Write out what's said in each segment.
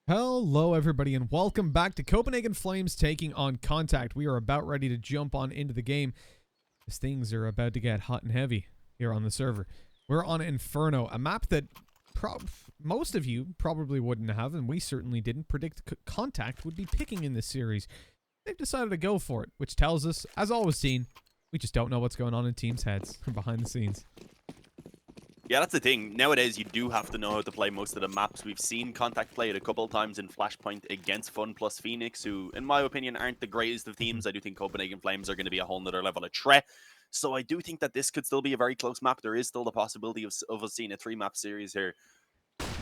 Hello everybody and welcome back to Copenhagen Flames taking on c0ntact. We are about ready to jump on into the game as things are about to get hot and heavy here on the server. We're on Inferno, a map that most of you probably wouldn't have, and we certainly didn't predict c0ntact would be picking in this series. They've decided to go for it, which tells us, as always seen, we just don't know what's going on in teams' heads behind the scenes. Yeah, that's the thing. Nowadays, you do have to know how to play most of the maps. We've seen c0ntact play it a couple of times in Flashpoint against Fun plus Phoenix, who, in my opinion, aren't the greatest of teams. I do think Copenhagen Flames are going to be a whole nother level of threat. So I do think that this could still be a very close map. There is still the possibility of us seeing a 3-map series here.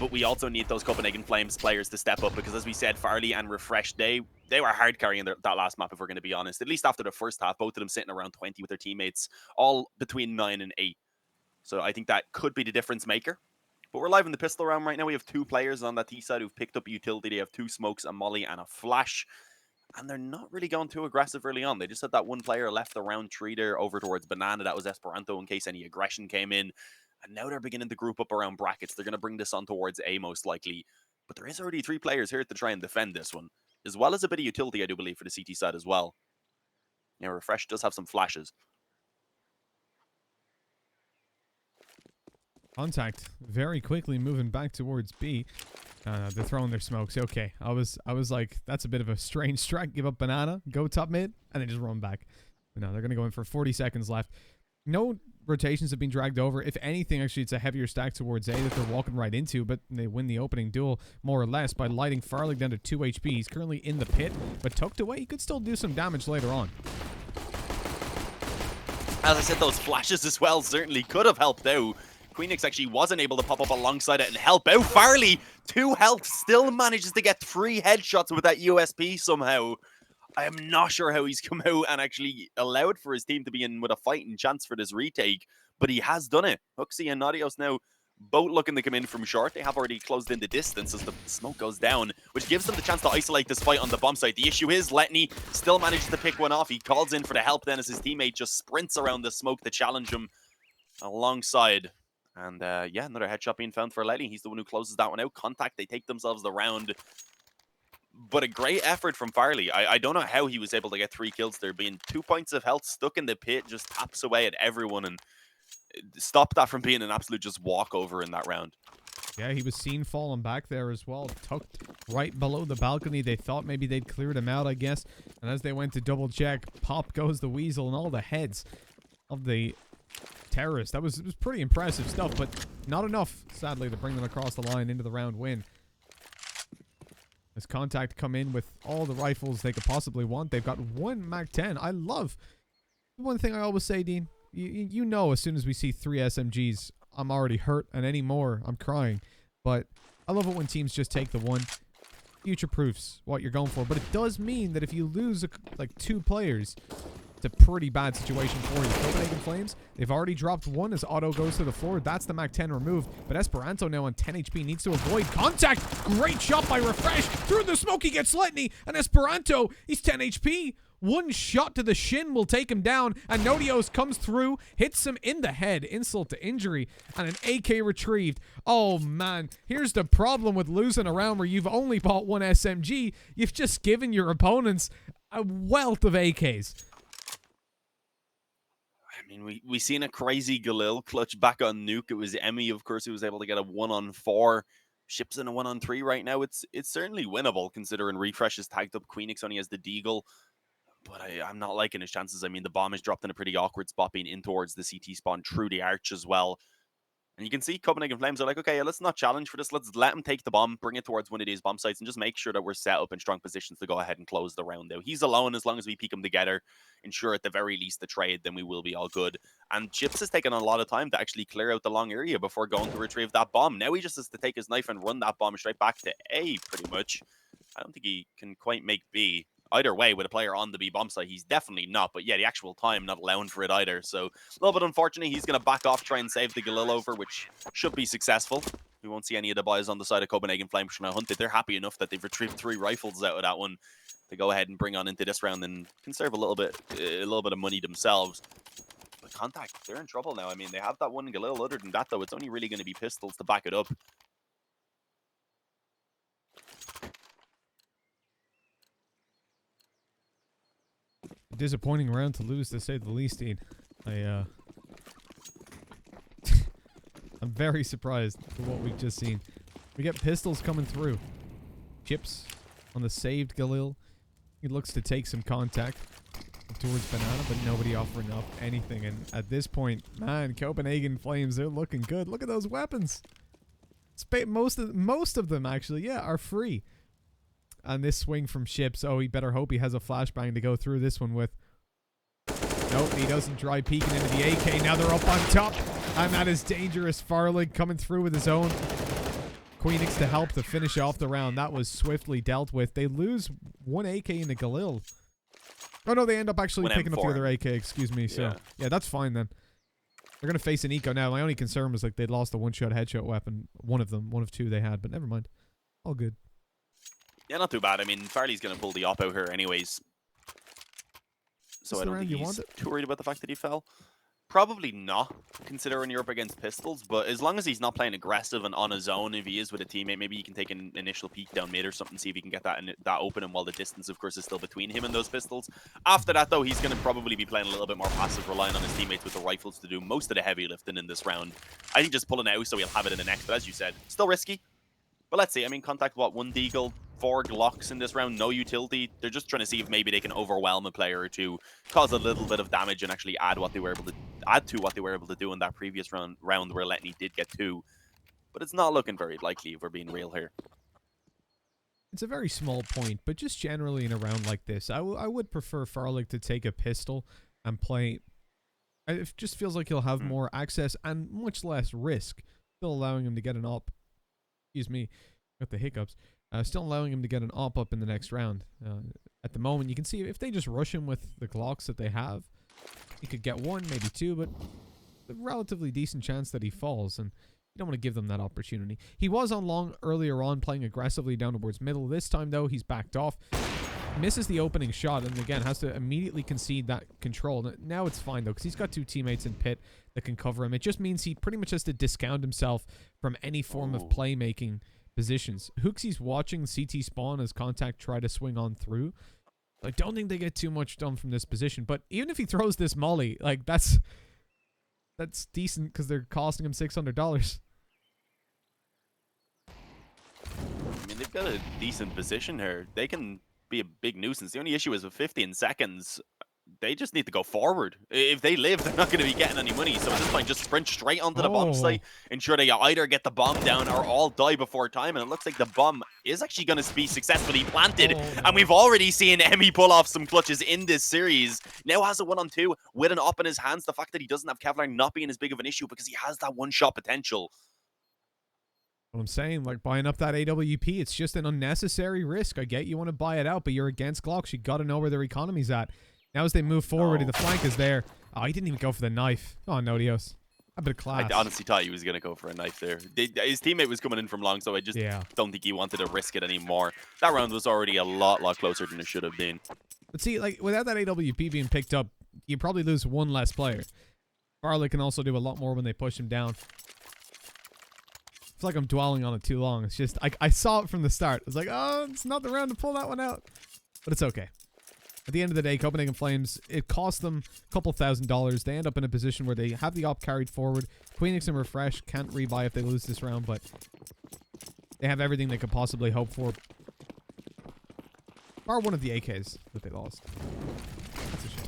But we also need those Copenhagen Flames players to step up because, as we said, Farley and Refresh, they were hard carrying that last map, if we're going to be honest. At least after the first half, both of them sitting around 20 with their teammates, all between 9 and 8. So I think that could be the difference maker. But we're live in the pistol round right now. We have 2 players on that T side who've picked up utility. They have 2 smokes, a molly, and a flash. And they're not really going too aggressive early on. They just had that one player left the round 3 there over towards Banana. That was Esperanto in case any aggression came in. And now they're beginning to group up around brackets. They're going to bring this on towards A most likely. But there is already 3 players here to try and defend this one, as well as a bit of utility, I do believe, for the CT side as well. Yeah, Refresh does have some flashes. c0ntact very quickly moving back towards B. They're throwing their smokes. Okay, I was like, that's a bit of a strange strike. Give up Banana, go top mid, and then just run back. But no, they're going to go in for 40 seconds left. No rotations have been dragged over. If anything, actually, it's a heavier stack towards A that they're walking right into, but they win the opening duel more or less by lighting Farley down to 2 HP. He's currently in the pit, but tucked away. He could still do some damage later on. As I said, those flashes as well certainly could have helped out. Queenix actually wasn't able to pop up alongside it and help out. Farley, 2 health, still manages to get 3 headshots with that USP somehow. I am not sure how he's come out and actually allowed for his team to be in with a fighting chance for this retake, but he has done it. Huxley and Nadios now both looking to come in from short. They have already closed in the distance as the smoke goes down, which gives them the chance to isolate this fight on the bomb site. The issue is Letney still manages to pick one off. He calls in for the help then as his teammate just sprints around the smoke to challenge him alongside. And yeah, another headshot being found for Letty. He's the one who closes that one out. c0ntact, they take themselves the round. But a great effort from Farley. I don't know how he was able to get 3 kills there. Being 2 points of health, stuck in the pit, just taps away at everyone and stop that from being an absolute just walkover in that round. Yeah, he was seen falling back there as well, tucked right below the balcony. They thought maybe they'd cleared him out, I guess. And as they went to double check, pop goes the weasel and all the heads of the terrorists. It was pretty impressive stuff, but not enough, sadly, to bring them across the line into the round win. As c0ntact come in with all the rifles they could possibly want. They've got 1 Mac-10. I love one thing I always say, Dean. You know, as soon as we see 3 SMGs, I'm already hurt, and any more, I'm crying. But I love it when teams just take the one. Future proofs what you're going for. But it does mean that if you lose like 2 players, it's a pretty bad situation for you. Copenhagen Flames, they've already dropped 1 as Otto goes to the floor. That's the Mac-10 removed. But Esperanto now on 10 HP needs to avoid c0ntact. Great shot by Refresh. Through the smoke, he gets Letney. And Esperanto, he's 10 HP. 1 shot to the shin will take him down. And Nodios comes through, hits him in the head. Insult to injury. And an AK retrieved. Oh, man. Here's the problem with losing a round where you've only bought 1 SMG. You've just given your opponents a wealth of AKs. I mean, we seen a crazy Galil clutch back on Nuke. It was Emmy, of course, who was able to get a 1-on-4. Ships in a 1-on-3 right now. It's certainly winnable, considering Refresh is tagged up. Queenix only has the Deagle. But I'm not liking his chances. I mean, the bomb is dropped in a pretty awkward spot, being in towards the CT spawn through the arch as well. And you can see Copenhagen Flames are like, okay, let's not challenge for this. Let's let him take the bomb, bring it towards one of these bomb sites, and just make sure that we're set up in strong positions to go ahead and close the round out. He's alone. As long as we peek him together, ensure at the very least the trade, then we will be all good. And Chips has taken a lot of time to actually clear out the long area before going to retrieve that bomb. Now he just has to take his knife and run that bomb straight back to A, pretty much. I don't think he can quite make B. Either way, with a player on the B bomb site, he's definitely not. But yeah, the actual time not allowing for it either. So a little bit unfortunate. He's going to back off, try and save the Galil over, which should be successful. We won't see any of the boys on the side of Copenhagen Flames trying to hunt it. They're happy enough that they've retrieved 3 rifles out of that one to go ahead and bring on into this round and conserve a little bit of money themselves. But c0ntact, they're in trouble now. I mean, they have that one Galil. Other than that, though, it's only really going to be pistols to back it up. Disappointing round to lose, to say the least, Dean. I'm very surprised for what we've just seen. We get pistols coming through. Chips on the saved Galil. He looks to take some contact towards Banana, but nobody offering up anything. And at this point, man, Copenhagen Flames, they're looking good. Look at those weapons. Most of them, actually, yeah, are free. And this swing from Ships, oh, he better hope he has a flashbang to go through this one with. Nope, he doesn't try peeking into the AK. Now they're up on top. And that is dangerous. Farlig coming through with his own. Queenix to help to finish off the round. That was swiftly dealt with. They lose one AK in the Galil. Oh, no, they end up actually picking up the other AK, excuse me. So, yeah, that's fine then. They're going to face an eco now. My only concern was like they'd lost a one-shot headshot weapon. One of two they had, but never mind. All good. Yeah, not too bad. I mean, Farley's going to pull the op out here anyways. So I don't think he's too worried about the fact that he fell. Probably not, considering you're up against pistols, but as long as he's not playing aggressive and on his own, if he is with a teammate, maybe he can take an initial peek down mid or something, see if he can get that open, and while the distance, of course, is still between him and those pistols. After that, though, he's going to probably be playing a little bit more passive, relying on his teammates with the rifles to do most of the heavy lifting in this round. I think just pulling out so he'll have it in the next, but as you said, still risky. But let's see, I mean, contact, what, 1 deagle, 4 Glocks in this round, no utility. They're just trying to see if maybe they can overwhelm a player or two, cause a little bit of damage, and actually add what they were able to do in that previous round where Letney did get 2. But it's not looking very likely, if we're being real here. It's a very small point, but just generally in a round like this, I would prefer Farlig to take a pistol and play. It just feels like he'll have more access and much less risk, still allowing him to get an op. Excuse me, got the hiccups. Still allowing him to get an op up in the next round. At the moment, you can see if they just rush him with the Glocks that they have, he could get 1, maybe 2, but a relatively decent chance that he falls, and you don't want to give them that opportunity. He was on long earlier on, playing aggressively down towards middle. This time, though, he's backed off. Misses the opening shot, and again, has to immediately concede that control. Now it's fine, though, because he's got 2 teammates in pit that can cover him. It just means he pretty much has to discount himself from any form of playmaking positions. Hooksy's watching CT spawn as Contact try to swing on through. I don't think they get too much done from this position, but even if he throws this molly, like that's decent because they're costing him $600. I mean, they've got a decent position here. They can be a big nuisance. The only issue is with 15 seconds, they just need to go forward. If they live, they're not going to be getting any money. So at this point, just sprint straight onto the bomb site, ensure they either get the bomb down or all die before time. And it looks like the bomb is actually going to be successfully planted. And we've already seen Emmy pull off some clutches in this series. Now has a 1-on-2 with an op in his hands. The fact that he doesn't have Kevlar not being as big of an issue because he has that one-shot potential. What I'm saying, like buying up that AWP, it's just an unnecessary risk. I get you want to buy it out, but you're against Glocks. You got to know where their economy's at. Now as they move forward, the flank is there. Oh, he didn't even go for the knife. Oh, no, Dios. A bit of class. I honestly thought he was going to go for a knife there. His teammate was coming in from long, so I just don't think he wanted to risk it anymore. That round was already a lot closer than it should have been. But see, like, without that AWP being picked up, you probably lose 1 less player. Farley can also do a lot more when they push him down. It's like I'm dwelling on it too long. It's just, I saw it from the start. I was like, oh, it's not the round to pull that one out. But it's okay. At the end of the day, Copenhagen Flames, it cost them a couple $1,000s. They end up in a position where they have the op carried forward. Queenix and Refresh can't rebuy if they lose this round, but they have everything they could possibly hope for. Bar one of the AKs that they lost. That's a shame.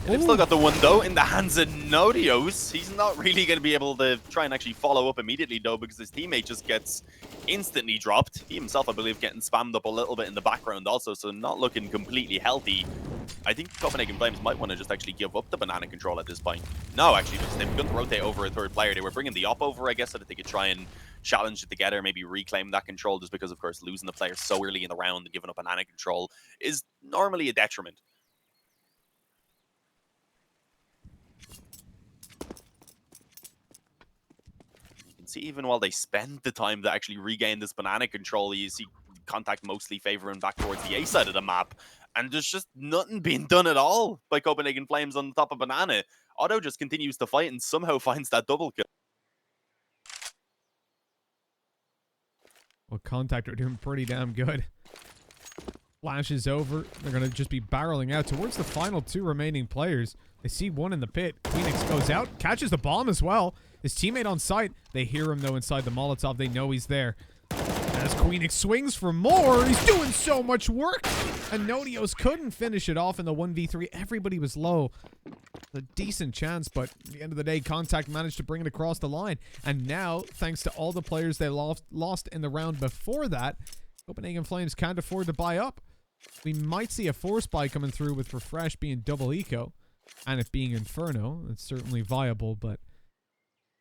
They've still got the one, though, in the hands of Nodios. He's not really going to be able to try and actually follow up immediately, though, because his teammate just gets instantly dropped. He himself, I believe, getting spammed up a little bit in the background also, so not looking completely healthy. I think Copenhagen Flames might want to just actually give up the banana control at this point. No, actually, they've begun to rotate over a 3rd player. They were bringing the op over, I guess, so that they could try and challenge it together, maybe reclaim that control, just because, of course, losing the player so early in the round and giving up banana control is normally a detriment. See, even while they spend the time to actually regain this banana control, you see Contact mostly favoring back towards the A side of the map, and there's just nothing being done at all by Copenhagen Flames on the top of banana. Otto just continues to fight and somehow finds that double kill. Well, Contact are doing pretty damn good. Flashes over. They're going to just be barreling out towards the final 2 remaining players. They see one in the pit. Queenix goes out, catches the bomb as well. His teammate on site. They hear him, though, inside the Molotov. They know he's there. As Queenix swings for more, he's doing so much work. And Nodios couldn't finish it off in the 1v3. Everybody was low. A decent chance, but at the end of the day, c0ntact managed to bring it across the line. And now, thanks to all the players they lost in the round before that, Copenhagen Flames can't afford to buy up. We might see a force buy coming through with Refresh being double eco and it being Inferno. It's certainly viable, but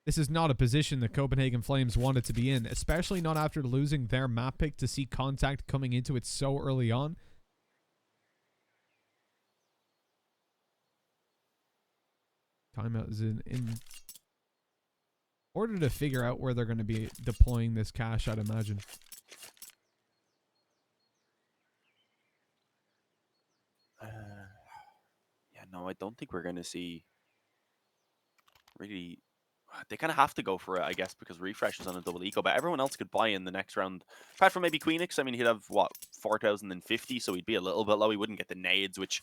this is not a position that Copenhagen Flames wanted to be in, especially not after losing their map pick to see c0ntact coming into it so early on. Timeout is in order to figure out where they're going to be deploying this cash, I'd imagine. Yeah, no, I don't think we're going to see really. They kind of have to go for it, I guess, because Refresh is on a double eco, but everyone else could buy in the next round. Apart from maybe Queenix, I mean, he'd have, what, 4,050, so he'd be a little bit low. He wouldn't get the nades, which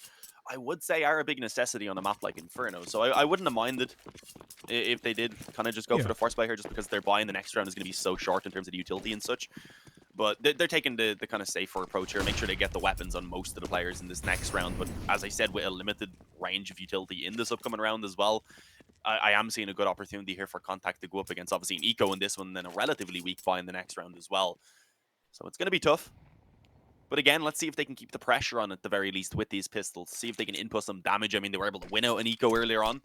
I would say are a big necessity on a map like Inferno. So I wouldn't have minded if they did kind of just go for the force buy here, just because their buy in the next round is going to be so short in terms of the utility and such. But they're taking the kind of safer approach here. Make sure they get the weapons on most of the players in this next round. But as I said, with a limited range of utility in this upcoming round as well, I am seeing a good opportunity here for c0ntact to go up against, obviously, an eco in this one, and then a relatively weak buy in the next round as well. So it's going to be tough. But again, let's see if they can keep the pressure on at the very least with these pistols. See if they can input some damage. I mean, they were able to win out an eco earlier on.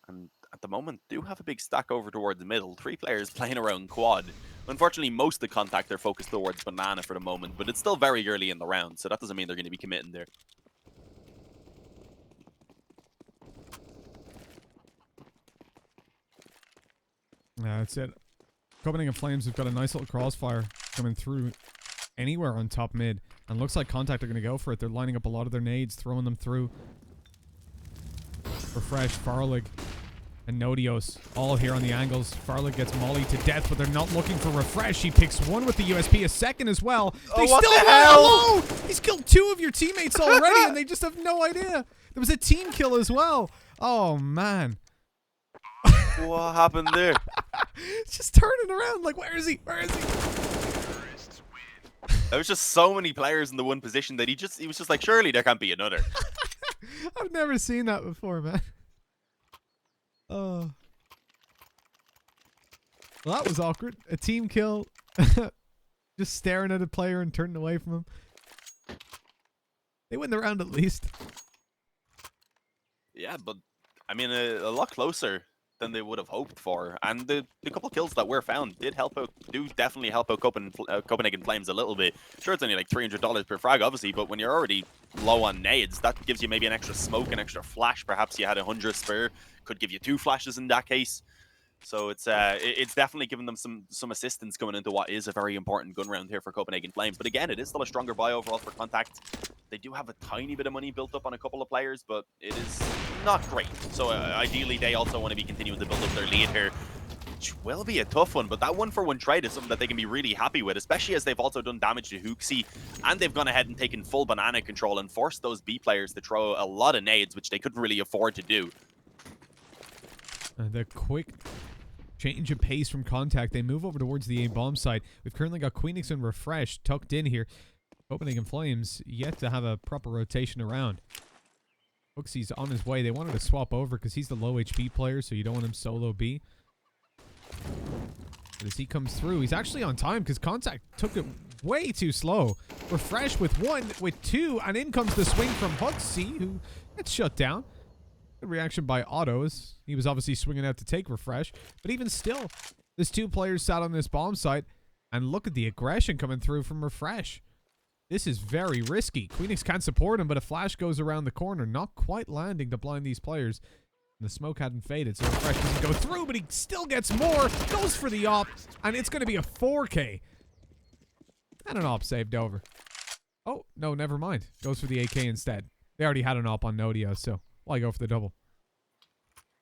And at the moment, do have a big stack over towards the middle. 3 players playing around quad. Unfortunately, most of the c0ntact are focused towards banana for the moment, but it's still very early in the round, so that doesn't mean they're going to be committing there. Yeah, that's it. Copenhagen Flames have got a nice little crossfire coming through anywhere on top mid. And looks like c0ntact are going to go for it. They're lining up a lot of their nades, throwing them through. Refresh, Farlig, and Nodios all here on the angles. Farlig gets mollied to death, but they're not looking for Refresh. He picks one with the USP, a second as well. They what still the hell? alone! He's killed 2 of your teammates already, and they just have no idea. There was a team kill as well. Oh, man. What happened there? It's just turning around like, where is he? Where is he? There was just so many players in the one position that he was just like, surely there can't be another. I've never seen that before, man. Oh. Well, that was awkward. A team kill. Just staring at a player and turning away from him. They win the round at least. Yeah, but I mean, a lot closer than they would have hoped for. And the couple kills that were found do definitely help out Copenhagen Flames a little bit. Sure, it's only like $300 per frag, obviously, but when you're already low on nades, that gives you maybe an extra smoke, an extra flash. Perhaps you had 100 spare, could give you 2 flashes in that case. So it's definitely giving them some assistance going into what is a very important gun round here for Copenhagen Flames. But again, it is still a stronger buy overall for c0ntact. They do have a tiny bit of money built up on a couple of players, but it is not great. So ideally, they also want to be continuing to build up their lead here, which will be a tough one. But that 1-for-1 trade is something that they can be really happy with, especially as they've also done damage to Hooksy, and they've gone ahead and taken full banana control and forced those B players to throw a lot of nades, which they couldn't really afford to do. The quick change of pace from c0ntact. They move over towards the A-bomb side. We've currently got Queenix and Refresh tucked in here. Copenhagen Flames yet to have a proper rotation around. Hooksy's on his way. They wanted to swap over because he's the low HP player, so you don't want him solo B. But as he comes through, he's actually on time because c0ntact took it way too slow. Refresh with 1, with 2, and in comes the swing from Hooksy, who gets shut down. Good reaction by Otto, as he was obviously swinging out to take Refresh. But even still, there's 2 players sat on this bomb site, and look at the aggression coming through from Refresh. This is very risky. Queenix can't support him, but a flash goes around the corner, not quite landing to blind these players. And the smoke hadn't faded, so Refresh doesn't go through, but he still gets more, goes for the op, and it's going to be a 4K. And an op saved over. Oh, no, never mind. Goes for the AK instead. They already had an op on Nodia, so why go for the double?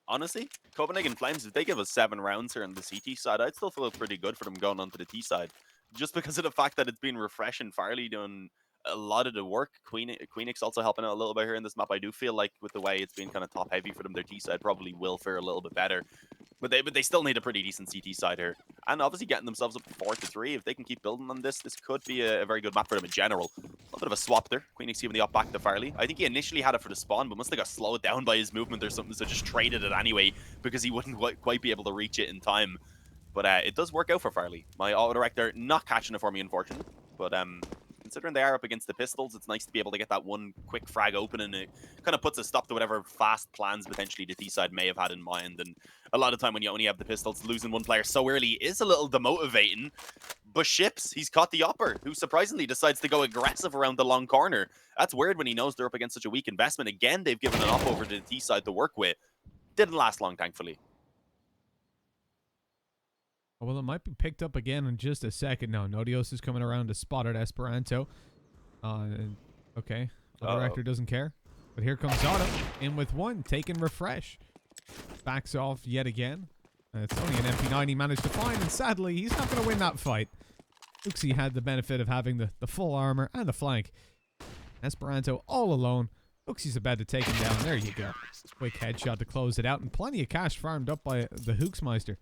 Honestly, Copenhagen Flames, if they give us 7 rounds here on the CT side, I'd still feel pretty good for them going onto the T side. just because of the fact that it's been refreshing. Farley doing a lot of the work. Queenix also helping out a little bit here in this map. I do feel like with the way it's been kind of top heavy for them, their T side probably will fare a little bit better. But they still need a pretty decent CT side here. And obviously getting themselves up 4-3. If they can keep building on this, this could be a very good map for them in general. A little bit of a swap there. Queenix giving the up back to Farley. I think he initially had it for the spawn, but must have got slowed down by his movement or something, so just traded it anyway because he wouldn't quite be able to reach it in time. But it does work out for Farley. My auto director not catching it for me, unfortunately. But considering they are up against the pistols, it's nice to be able to get that one quick frag open, and it kind of puts a stop to whatever fast plans potentially the T-side may have had in mind. And a lot of time when you only have the pistols, losing one player so early is a little demotivating. But Ships, he's caught the upper, who surprisingly decides to go aggressive around the long corner. That's weird when he knows they're up against such a weak investment. Again, they've given an up over to the T-side to work with. Didn't last long, thankfully. Well, it might be picked up again in just a second. No, Nodios is coming around to spot at Esperanto. Okay. The director doesn't care. But here comes Otto in with one, taking refresh. Backs off yet again. It's only an MP9 he managed to find, and sadly, he's not going to win that fight. Uxie had the benefit of having the full armor and the flank. Esperanto all alone. Uxie's about to take him down. There you go. Quick headshot to close it out, and plenty of cash farmed up by the Hooksmeister.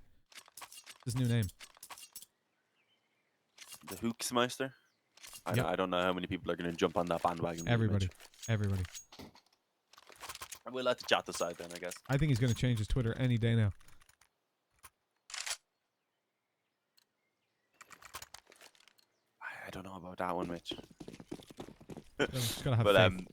His new name. The Hooksmeister? I don't know how many people are going to jump on that bandwagon. Everybody. Everybody. We'll let the chat decide then, I guess. I think he's going to change his Twitter any day now. I don't know about that one, Mitch. Just gotta have but faith.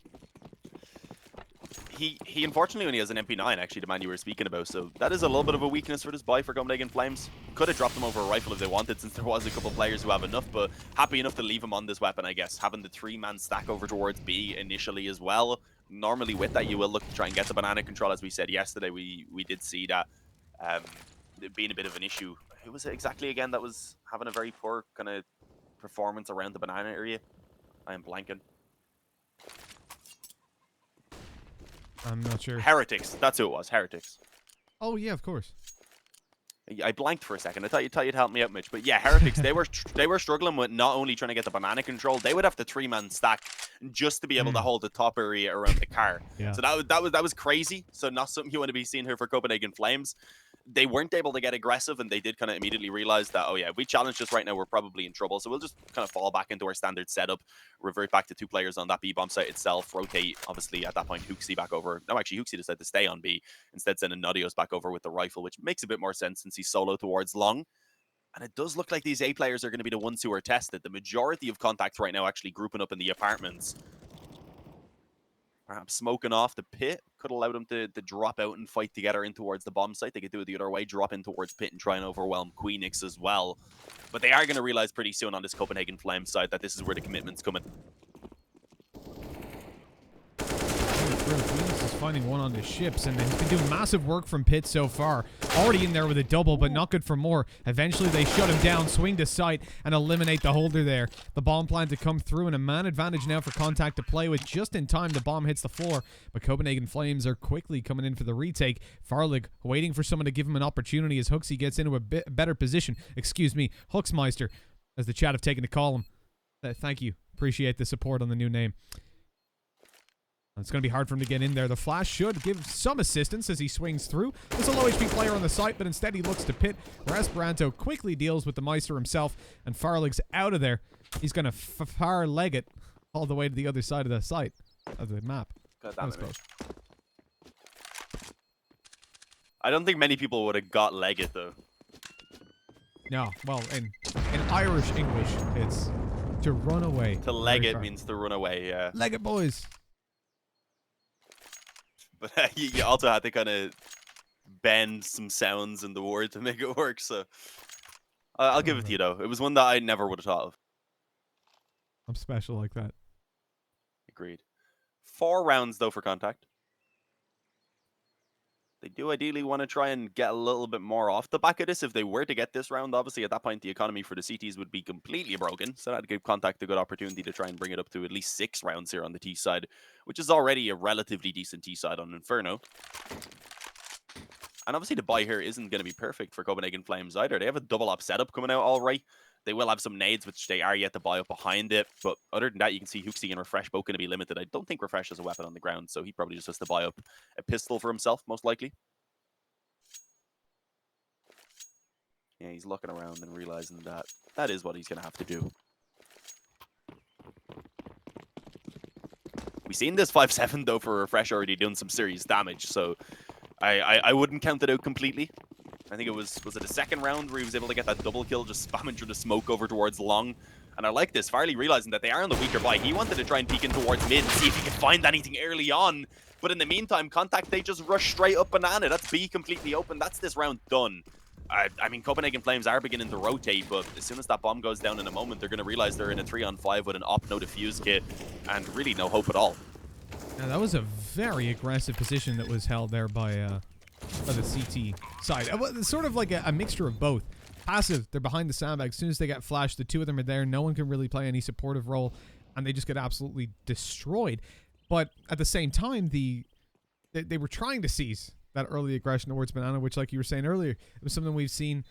He unfortunately only has an MP9, actually, the man you were speaking about, so that is a little bit of a weakness for this buy for Copenhagen Flames. Could have dropped him over a rifle if they wanted, since there was a couple of players who have enough, but happy enough to leave him on this weapon, I guess. Having the 3-man stack over towards B initially as well. Normally with that, you will look to try and get the banana control, as we said yesterday. We did see that being a bit of an issue. Who was it exactly again that was having a very poor kind of performance around the banana area? I am blanking. I'm not sure. Heretics. That's who it was. Heretics. Oh, yeah, of course. I blanked for a second. I thought you'd help me out, Mitch. But yeah, Heretics, they were struggling with not only trying to get the banana control, they would have the 3-man stack just to be able to hold the top area around the car. Yeah. So that was crazy. So not something you want to be seeing here for Copenhagen Flames. They weren't able to get aggressive, and they did kind of immediately realize that, oh yeah, if we challenge this right now, we're probably in trouble. So we'll just kind of fall back into our standard setup, revert back to 2 players on that B bomb site itself, rotate, obviously, at that point, Hooksy back over. No, actually, Hooksy decided to stay on B, instead sending Nodios back over with the rifle, which makes a bit more sense since he's solo towards long. And it does look like these A players are going to be the ones who are tested. The majority of contacts right now actually grouping up in the apartments. Perhaps smoking off the pit could allow them to drop out and fight together in towards the bomb site. They could do it the other way, drop in towards pit and try and overwhelm Queenix as well. But they are going to realize pretty soon on this Copenhagen Flames side that this is where the commitment's coming. Queenix is finding one on the ships, and he's been doing massive work from pit so far. Already in there with a double, but not good for more. Eventually, they shut him down, swing to sight, and eliminate the holder there. The bomb plan to come through, and a man advantage now for Contact to play with. Just in time, the bomb hits the floor, but Copenhagen Flames are quickly coming in for the retake. Farlig waiting for someone to give him an opportunity as Hooksy gets into a better position. Excuse me, Hooksmeister, as the chat have taken to call him. Thank you. Appreciate the support on the new name. It's going to be hard for him to get in there. The flash should give some assistance as he swings through. There's a low HP player on the site, but instead he looks to pit, where Esperanto quickly deals with the Meister himself, and Farlig's out of there. He's going to far leg it all the way to the other side of the site, of the map. God damn it. I don't think many people would have got leg it, though. No, well, in Irish English, it's to run away. To leg it means to run away, yeah. Leg it, boys. But you also had to kind of bend some sounds in the word to make it work, so I'll give it to you, though. It was one that I never would have thought of. I'm special like that. Agreed. 4 rounds, though, for Contact. They do ideally want to try and get a little bit more off the back of this. If they were to get this round, obviously, at that point, the economy for the CTs would be completely broken. So that'd give Contact a good opportunity to try and bring it up to at least 6 rounds here on the T side, which is already a relatively decent T side on Inferno. And obviously, the buy here isn't going to be perfect for Copenhagen Flames either. They have a double up setup coming out all right. They will have some nades, which they are yet to buy up behind it. But other than that, you can see Hooksy and Refresh both going to be limited. I don't think Refresh has a weapon on the ground, so he probably just has to buy up a pistol for himself, most likely. Yeah, he's looking around and realizing that that is what he's going to have to do. We've seen this 5-7, though, for Refresh already doing some serious damage, so I wouldn't count it out completely. I think it was it the second round where he was able to get that double kill, just spamming through the smoke over towards long. And I like this, Farley realizing that they are on the weaker buy. He wanted to try and peek in towards mid and see if he could find anything early on. But in the meantime, c0ntact, they just rush straight up banana. That's B completely open. That's this round done. I mean, Copenhagen Flames are beginning to rotate, but as soon as that bomb goes down in a moment, they're going to realize they're in a 3-on-5 with an op, no defuse kit, and really no hope at all. Now, that was a very aggressive position that was held there by the CT side. It's sort of like a mixture of both. Passive, they're behind the sandbag. As soon as they get flashed, the two of them are there. No one can really play any supportive role, and they just get absolutely destroyed. But at the same time, they were trying to seize that early aggression towards banana, which, like you were saying earlier, it was something we've seen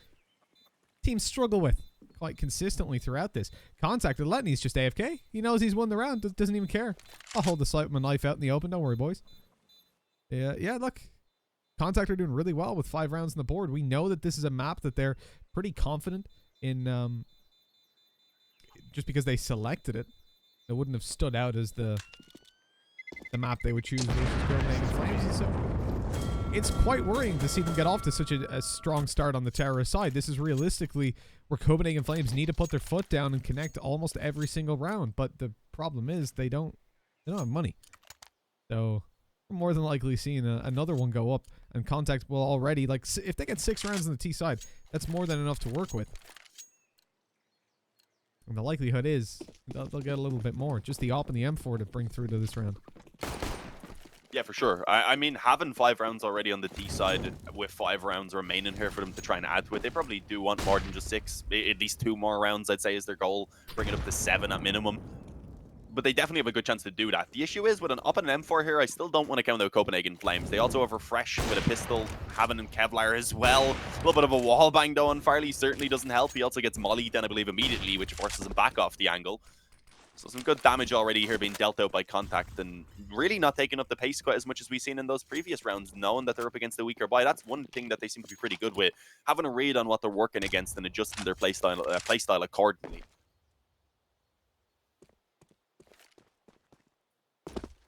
teams struggle with quite consistently throughout this. c0ntact, Letney's just AFK. He knows he's won the round. Doesn't even care. I'll hold the sight with my knife out in the open. Don't worry, boys. Yeah, look. c0ntact are doing really well with 5 rounds on the board. We know that this is a map that they're pretty confident in. Just because they selected it, it wouldn't have stood out as the map they would choose versus Copenhagen Flames. And so it's quite worrying to see them get off to such a strong start on the terrorist side. This is realistically where Copenhagen Flames need to put their foot down and connect almost every single round. But the problem is they don't have money. So we're more than likely seeing another one go up, and c0ntact will already, like, if they get 6 rounds on the T side, that's more than enough to work with. And the likelihood is they'll get a little bit more. Just the op and the M4 to bring through to this round. Yeah, for sure. I mean, having 5 rounds already on the D side with 5 rounds remaining here for them to try and add to it, they probably do want more than just 6. At least 2 more rounds, I'd say, is their goal. Bring it up to 7 at minimum. But they definitely have a good chance to do that. The issue is, with an op and an M4 here, I still don't want to count out Copenhagen Flames. They also have Refresh with a pistol, Haven and Kevlar as well. A little bit of a wall bang, though, on Farley certainly doesn't help. He also gets mollied, then I believe, immediately, which forces him back off the angle. So some good damage already here being dealt out by c0ntact, and really not taking up the pace quite as much as we've seen in those previous rounds, knowing that they're up against the weaker buy. That's one thing that they seem to be pretty good with, having a read on what they're working against and adjusting their playstyle accordingly.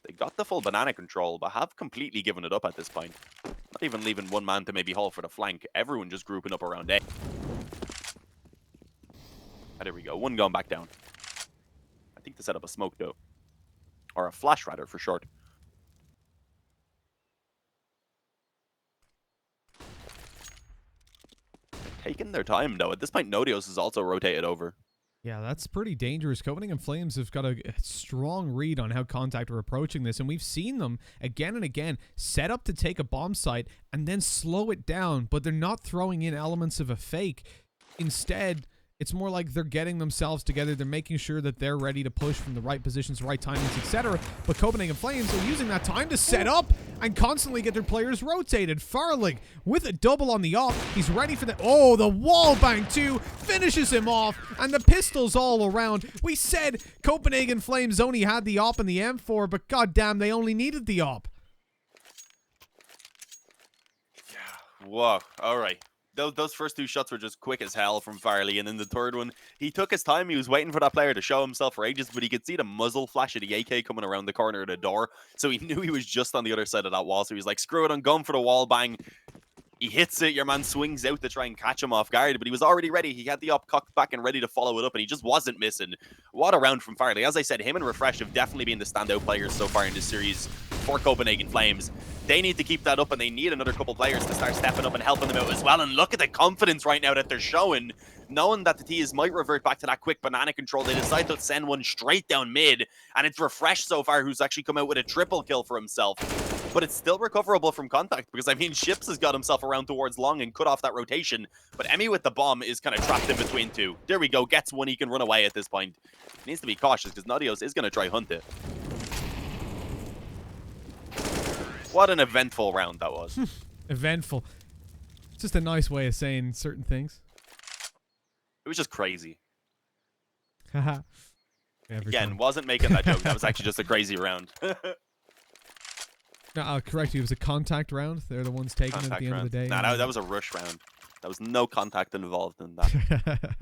They got the full banana control, but have completely given it up at this point. Not even leaving one man to maybe haul for the flank. Everyone just grouping up around A. There we go. One going back down. I think to set up a smoke, though. Or a flash, rather, for short. Taking their time, though. At this point, Nodios is also rotated over. Yeah, that's pretty dangerous. Copenhagen Flames have got a strong read on how c0ntact are approaching this, and we've seen them again and again set up to take a bomb site and then slow it down, but they're not throwing in elements of a fake. Instead, it's more like they're getting themselves together. They're making sure that they're ready to push from the right positions, right timings, etc. But Copenhagen Flames are using that time to set up and constantly get their players rotated. Farlig with a double on the off. He's ready for the... Oh, the wall bang too finishes him off. And the pistols all around. We said Copenhagen Flames only had the op and the M4, but goddamn, they only needed the op. Yeah. Whoa. All right. Those first 2 shots were just quick as hell from Farley, and then the third one, he took his time. He was waiting for that player to show himself for ages, but he could see the muzzle flash of the AK coming around the corner of the door, so he knew he was just on the other side of that wall, so he was like, screw it, I'm going for the wall bang. He hits it, your man swings out to try and catch him off guard, but he was already ready. He had the op cocked back and ready to follow it up, and he just wasn't missing. What a round from Farley. As I said, him and Refresh have definitely been the standout players so far in this series for Copenhagen Flames. They need to keep that up, and they need another couple players to start stepping up and helping them out as well. And look at the confidence right now that they're showing, knowing that the T's might revert back to that quick banana control. They decide to send one straight down mid, and it's Refresh so far who's actually come out with a triple kill for himself. But it's still recoverable from c0ntact, because, I mean, Ships has got himself around towards long and cut off that rotation. But Emmy with the bomb is kind of trapped in between 2. There we go. Gets one. He can run away at this point. He needs to be cautious, because Nodios is going to try hunt it. What an eventful round that was. Eventful. It's just a nice way of saying certain things. It was just crazy. Every Again, time. wasn't making that joke. That was actually just a crazy round. No, I'll correct you. It was a contact round. They're the ones taking it at the end of the day. Nah, that was a rush round. There was no contact involved in that.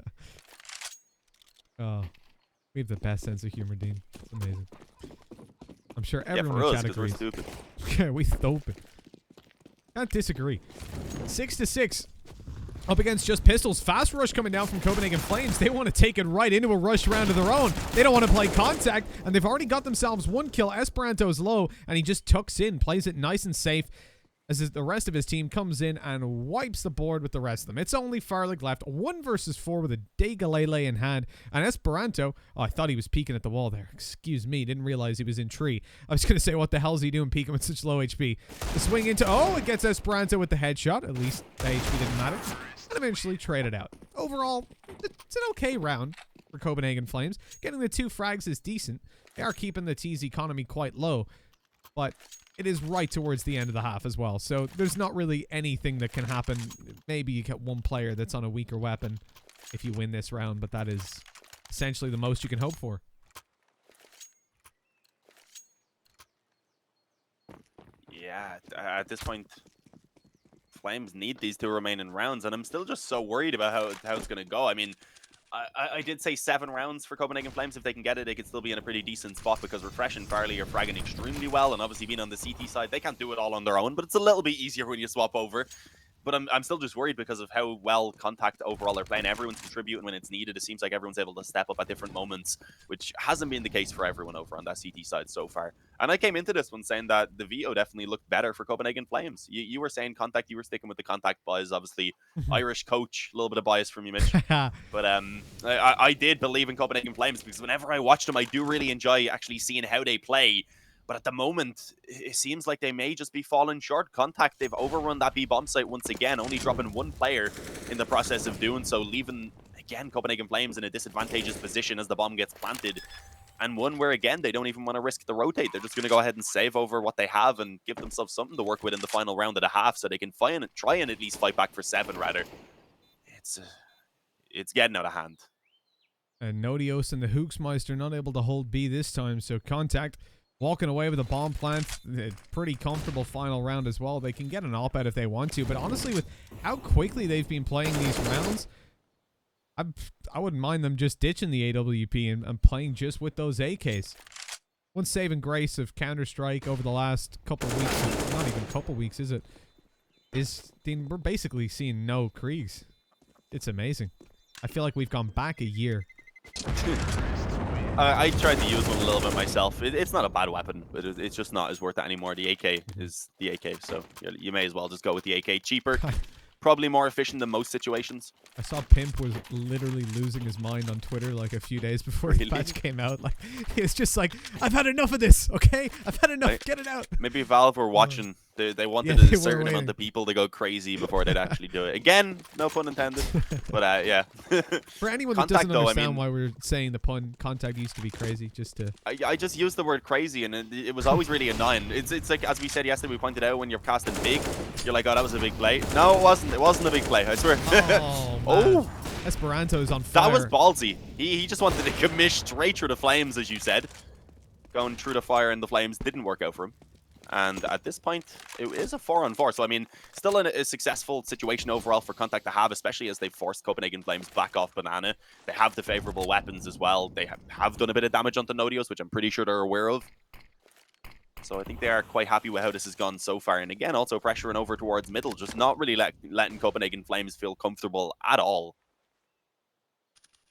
Oh, we have the best sense of humor, Dean. It's amazing. I'm sure everyone for in us, chat 'cause we're agrees. stupid. Yeah, we stupid. Can't disagree. 6-6. Up against just pistols. Fast rush coming down from Copenhagen Flames. They want to take it right into a rush round of their own. They don't want to play contact, and they've already got themselves one kill. Esperanto is low, and he just tucks in, plays it nice and safe, as the rest of his team comes in and wipes the board with the rest of them. It's only Farlig left, 1 versus 4 with a Degalele in hand. And Esperanto, oh, I thought he was peeking at the wall there. Excuse me, didn't realize he was in tree. I was going to say, what the hell is he doing peeking with such low HP? The swing into, oh, it gets Esperanto with the headshot. At least the HP didn't matter. And eventually traded out. Overall, it's an okay round for Copenhagen Flames. Getting the 2 frags is decent. They are keeping the T's economy quite low, but it is right towards the end of the half as well. So there's not really anything that can happen. Maybe you get one player that's on a weaker weapon if you win this round, but that is essentially the most you can hope for. Yeah, at this point, Flames need these 2 remaining rounds, and I'm still just so worried about how it's going to go. I mean, I did say 7 rounds for Copenhagen Flames. If they can get it, they could still be in a pretty decent spot because Refresh and Farley are fragging extremely well, and obviously being on the CT side, they can't do it all on their own, but it's a little bit easier when you swap over. But I'm still just worried because of how well Contact overall are playing. Everyone's contributing when it's needed. It seems like everyone's able to step up at different moments, which hasn't been the case for everyone over on that CT side so far. And I came into this one saying that the VO definitely looked better for Copenhagen Flames. You were saying Contact, you were sticking with the Contact boys, obviously. Irish coach, a little bit of bias from you, Mitch. But I did believe in Copenhagen Flames because whenever I watch them, I do really enjoy actually seeing how they play. But at the moment, it seems like they may just be falling short. Contact, they've overrun that B bomb site once again, only dropping 1 player in the process of doing so, leaving, again, Copenhagen Flames in a disadvantageous position as the bomb gets planted. And one where, again, they don't even want to risk the rotate. They're just going to go ahead and save over what they have and give themselves something to work with in the final round of the half so they can try and at least fight back for 7, rather. It's getting out of hand. And Nodios and the Hooksmeister not able to hold B this time, so Contact walking away with a bomb plant. A pretty comfortable final round as well. They can get an op-out if they want to, but honestly, with how quickly they've been playing these rounds, I wouldn't mind them just ditching the AWP and playing just with those AKs. One saving grace of Counter-Strike over the last couple of weeks, not even couple weeks, is it? We're basically seeing no Kriegs. It's amazing. I feel like we've gone back a year. I tried to use one a little bit myself. It's not a bad weapon, but it's just not as worth it anymore. The AK is the AK, so you may as well just go with the AK. Cheaper, probably more efficient than most situations. I saw Pimp was literally losing his mind on Twitter like a few days before the patch came out. Like, it's just like, I've had enough of this, okay? I've had enough, get it out. Maybe Valve were watching. They wanted a certain amount of people to go crazy before they'd actually do it. Again, no pun intended. But yeah. For anyone that doesn't understand why we're saying the pun, Contact used to be crazy, just to... I just used the word crazy, and it was always really annoying. It's like, as we said yesterday, we pointed out, when you're casting big, you're like, oh, that was a big play. No, it wasn't. It wasn't a big play, I swear. Oh, Esperanto's on fire. That was ballsy. He just wanted to commit straight through the flames, as you said. Going through the fire and the flames didn't work out for him. And at this point, it is a 4-on-4. So, I mean, still a successful situation overall for Contact to have, especially as they've forced Copenhagen Flames back off Banana. They have the favorable weapons as well. They have done a bit of damage onto Nodios, which I'm pretty sure they're aware of. So I think they are quite happy with how this has gone so far. And again, also pressuring over towards middle, just not really letting Copenhagen Flames feel comfortable at all.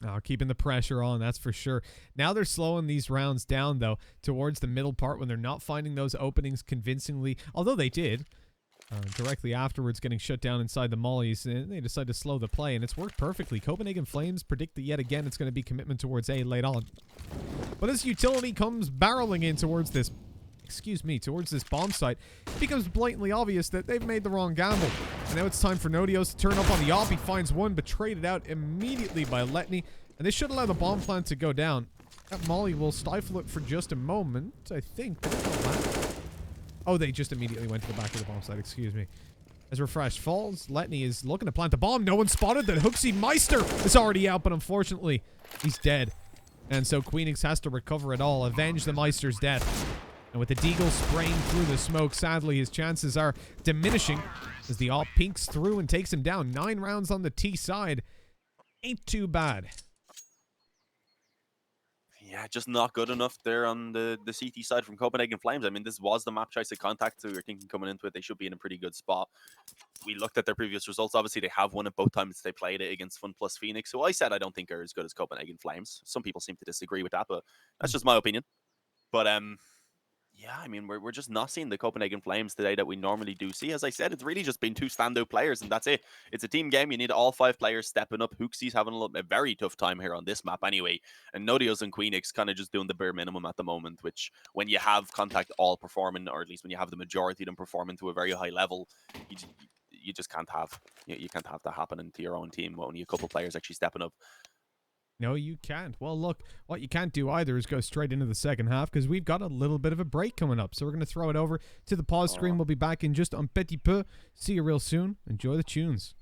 No, keeping the pressure on, that's for sure. Now they're slowing these rounds down, though, towards the middle part when they're not finding those openings convincingly. Although they did. Directly afterwards, getting shut down inside the mollies, and they decide to slow the play, and it's worked perfectly. Copenhagen Flames predict that yet again it's going to be commitment towards A late on. But as utility comes barreling in towards this... towards this bomb site, it becomes blatantly obvious that they've made the wrong gamble. And now it's time for Nodios to turn up on the op. He finds one, but traded out immediately by Letney. And this should allow the bomb plant to go down. That molly will stifle it for just a moment, I think. Oh, they just immediately went to the back of the bomb site, excuse me. As Refresh falls, Letney is looking to plant the bomb. No one spotted that Hooksy Meister is already out, but unfortunately, he's dead. And so Queenix has to recover it all, avenge the Meister's death. And with the Deagle spraying through the smoke, sadly his chances are diminishing as the AWP peeks through and takes him down. 9 rounds on the T side. Ain't too bad. Yeah, just not good enough there on the CT side from Copenhagen Flames. I mean, this was the map choice of Contact, so we were thinking coming into it they should be in a pretty good spot. We looked at their previous results. Obviously, they have won it both times they played it against Fun Plus Phoenix, who I said I don't think are as good as Copenhagen Flames. Some people seem to disagree with that, but that's just my opinion. But yeah, I mean, we're just not seeing the Copenhagen Flames today that we normally do see. As I said, it's really just been 2 standout players, and that's it. It's a team game. You need all 5 players stepping up. Hooksy's having a very tough time here on this map anyway. And Nodios and Queenix kind of just doing the bare minimum at the moment, which when you have Contact all performing, or at least when you have the majority of them performing to a very high level, you just can't have you can't have that happening to your own team with only a couple players actually stepping up. No, you can't. Well, look, what you can't do either is go straight into the second half because we've got a little bit of a break coming up. So we're going to throw it over to the pause screen. We'll be back in just un petit peu. See you real soon. Enjoy the tunes.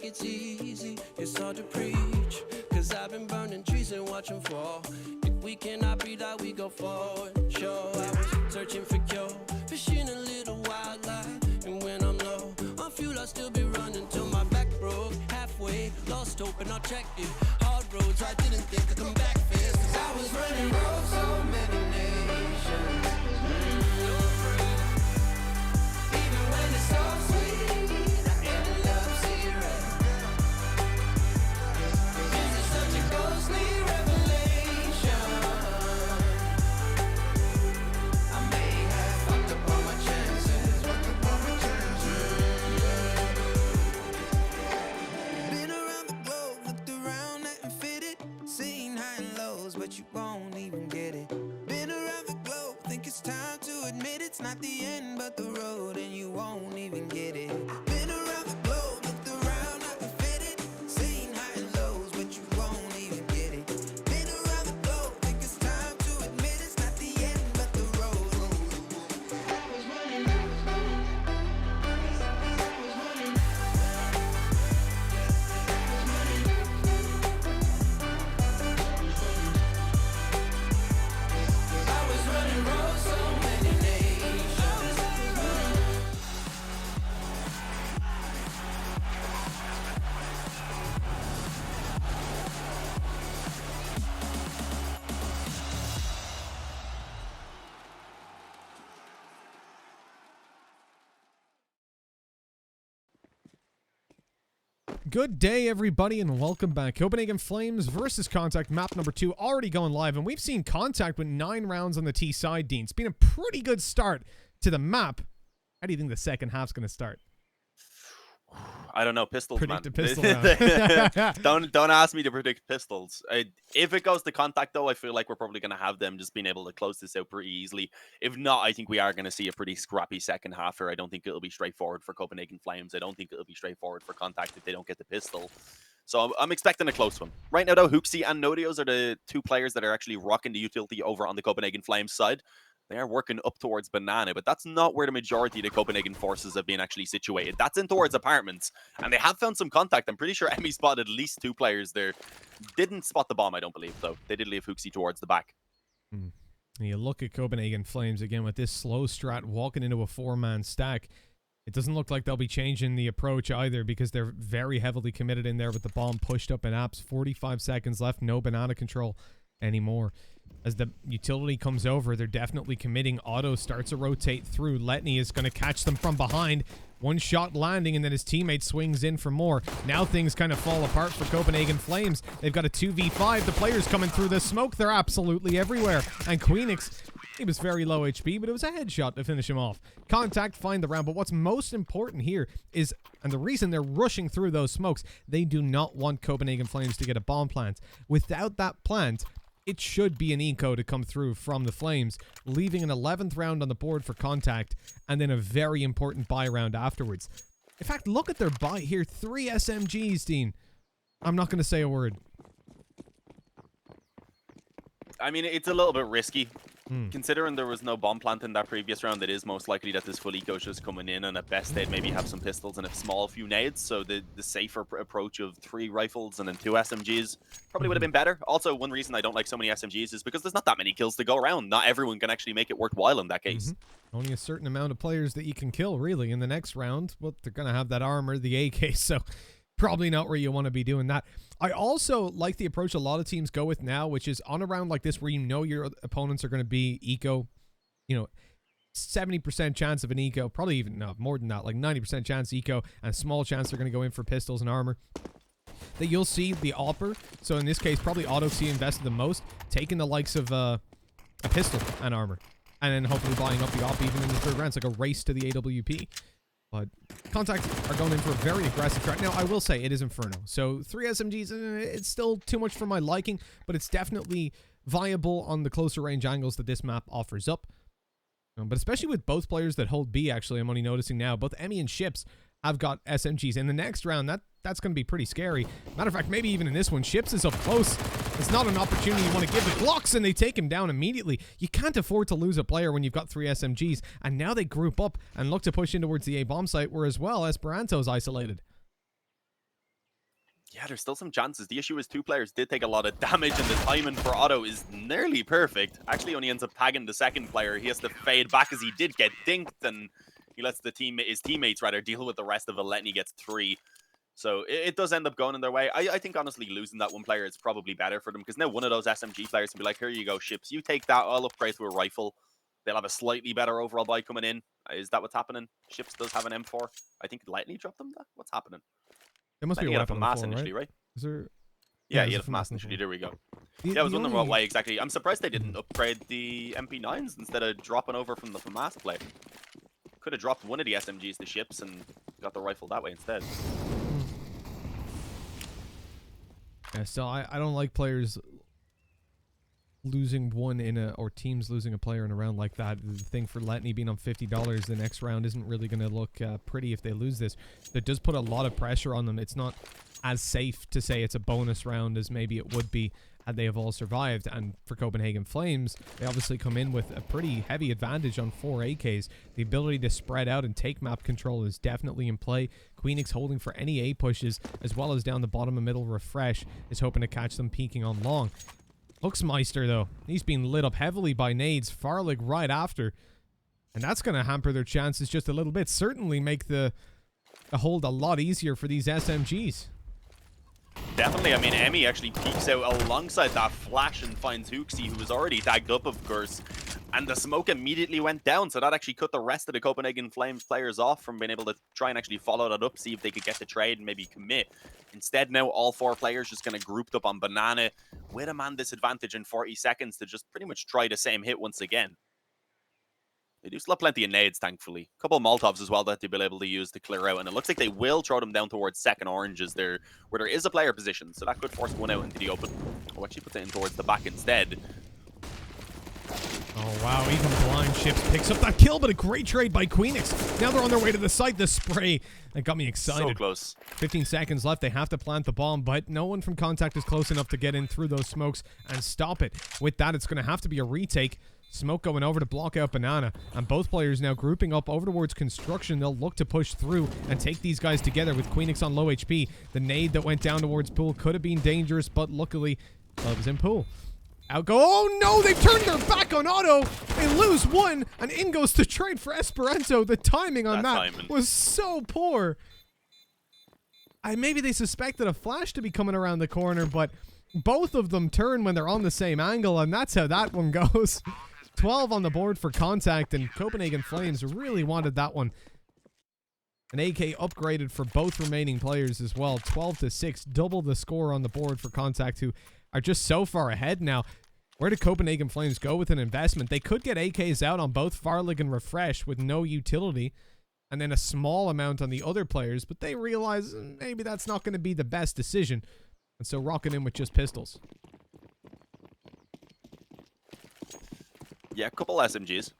It's easy, it's hard to preach, cause I've been burning trees and watching fall. If we cannot breathe out, we go forward. Sure, I was searching for cure, fishing a little wildlife. And when I'm low on fuel, I'll still be running till my back broke. Halfway, lost hope and I checked it. Hard roads, I didn't think I'd come back fast, cause I was running roads so many nations. Even when it's so sweet, I ended up zero. Ghostly revelation. I may have fucked up all my chances. Been around the globe, looked around and fitted, seen high and lows, but you won't even get it. Been around the globe, think it's time to admit it's not the end, but the road, and you won't even get it. Been around the globe, looked around and fitted, seen high and lows, but you won't. Good day, everybody, and welcome back. Copenhagen Flames versus Contact, map number 2, already going live, and we've seen Contact with 9 rounds on the T side, Dean. It's been a pretty good start to the map. How do you think the second half's going to start? I don't know, pistols, Predict man. a pistol round. Don't ask me to predict pistols. If it goes to Contact, though, I feel like we're probably going to have them just being able to close this out pretty easily. If not, I think we are going to see a pretty scrappy second half here. I don't think it'll be straightforward for Copenhagen Flames. I don't think it'll be straightforward for Contact if they don't get the pistol. So I'm expecting a close one. Right now, though, Hooksy and Nodios are the 2 players that are actually rocking the utility over on the Copenhagen Flames side. They are working up towards Banana, but that's not where the majority of the Copenhagen forces have been actually situated. That's in towards apartments, and they have found some contact. I'm pretty sure Emmy spotted at least 2 players there. Didn't spot the bomb, I don't believe, though. They did leave Hooksy towards the back. You look at Copenhagen Flames again with this slow strat walking into a 4-man stack. It doesn't look like they'll be changing the approach either, because they're very heavily committed in there with the bomb pushed up in apps. 45 seconds left, no banana control anymore. As the utility comes over, they're definitely committing. Otto starts to rotate through. Letney is going to catch them from behind. One shot landing, and then his teammate swings in for more. Now things kind of fall apart for Copenhagen Flames. They've got a 2v5. The players coming through the smoke. They're absolutely everywhere. And Queenix, he was very low HP, but it was a headshot to finish him off. c0ntact find the round, but what's most important here is, and the reason they're rushing through those smokes, they do not want Copenhagen Flames to get a bomb plant. Without that plant, it should be an eco to come through from the Flames, leaving an 11th round on the board for c0ntact, and then a very important buy round afterwards. In fact, look at their buy here. 3 SMGs, Dean. I'm not going to say a word. I mean, it's a little bit risky. Considering there was no bomb plant in that previous round, it is most likely that this full eco is just coming in, and at best they'd maybe have some pistols and a small few nades. So the safer approach of 3 rifles and then 2 SMGs probably would have been better. Also, one reason I don't like so many SMGs is because there's not that many kills to go around. Not everyone can actually make it worthwhile in that case. Only a certain amount of players that you can kill, really, in the next round. Well, they're going to have that armor, the AK, so probably not where you want to be doing that. I also like the approach a lot of teams go with now, which is on a round like this where you know your opponents are going to be eco, 70% chance of an eco, probably even no, more than that, like 90% chance eco, and a small chance they're going to go in for pistols and armor. That you'll see the AWPer, so in this case, probably AutoC invested the most, taking the likes of a pistol and armor, and then hopefully buying up the AWP even in the third round. It's like a race to the AWP. But c0ntact are going in for a very aggressive track. Now, I will say it is Inferno. So 3 SMGs, it's still too much for my liking, but it's definitely viable on the closer range angles that this map offers up. But especially with both players that hold B, actually, I'm only noticing now. Both Emmy and Ships have got SMGs. In the next round, that's going to be pretty scary. Matter of fact, maybe even in this one, Ships is up close. It's not an opportunity you want to give the Glocks, and they take him down immediately. You can't afford to lose a player when you've got 3 SMGs, and now they group up and look to push in towards the A bomb site, where as well Esperanto's isolated. Yeah, there's still some chances. The issue is 2 players did take a lot of damage, and the timing for Otto is nearly perfect. Actually only ends up tagging the second player. He has to fade back as he did get dinked, and he lets his teammates rather deal with the rest of it. Letney gets 3. So it does end up going in their way. I think, honestly, losing that one player is probably better for them, because now one of those SMG players can be like, here you go, Ships. You take that, I'll upgrade to a rifle. They'll have a slightly better overall buy coming in. Is that what's happening? Ships does have an M4. I think Letney dropped them that? What's happening? There must be a weapon FAMAS on 4, initially, right? Is there... Yeah, he had a FAMAS initially. There we go. Yeah, I was wondering why exactly. I'm surprised they didn't upgrade the MP9s instead of dropping over from the FAMAS play. Could have dropped one of the SMGs to Ships and got the rifle that way instead. Yeah, so I don't like players losing one in a, or teams losing a player in a round like that. The thing for Letney being on $50 the next round isn't really going to look pretty if they lose this. That does put a lot of pressure on them. It's not as safe to say it's a bonus round as maybe it would be had they have all survived. And for Copenhagen Flames, they obviously come in with a pretty heavy advantage on 4 AKs. The ability to spread out and take map control is definitely in play. Queenix holding for any A pushes, as well as down the bottom and middle refresh, is hoping to catch them peeking on long. Huxmeister, though, he's been lit up heavily by nades. Farlig right after. And that's going to hamper their chances just a little bit. Certainly make the hold a lot easier for these SMGs. Definitely. I mean, Emmy actually peeks out alongside that flash and finds Huxi, who was already tagged up, of course. And the smoke immediately went down, so that actually cut the rest of the Copenhagen Flames players off from being able to try and actually follow that up, see if they could get the trade and maybe commit. Instead, now all 4 players just kind of grouped up on Banana with a man disadvantage in 40 seconds to just pretty much try the same hit once again. They do still have plenty of nades, thankfully. A couple of Molotovs as well that they'll be able to use to clear out. And it looks like they will throw them down towards second oranges there, where there is a player position. So that could force one out into the open. Oh, actually puts it in towards the back instead. Oh, wow. Even Blind Ships picks up that kill, but a great trade by Queenix. Now they're on their way to the site. The spray, that got me excited. So close. 15 seconds left. They have to plant the bomb, but no one from c0ntact is close enough to get in through those smokes and stop it. With that, it's going to have to be a retake. Smoke going over to block out Banana, and both players now grouping up over towards construction. They'll look to push through and take these guys together with Queenix on low HP. The nade that went down towards Pool could have been dangerous, but luckily, well, it was in Pool. Out go. Oh no, they've turned their back on Otto. They lose one, and in goes the trade for Esperanto. The timing on that was so poor. Maybe they suspected a flash to be coming around the corner, but both of them turn when they're on the same angle, and that's how that one goes. 12 on the board for Contact, and Copenhagen Flames really wanted that one. An AK upgraded for both remaining players as well. 12-6, double the score on the board for Contact, who are just so far ahead now. Where do Copenhagen Flames go with an investment? They could get AKs out on both Farlig and Refresh with no utility, and then a small amount on the other players, but they realize maybe that's not going to be the best decision, and so rocking in with just pistols. Yeah, a couple SMGs.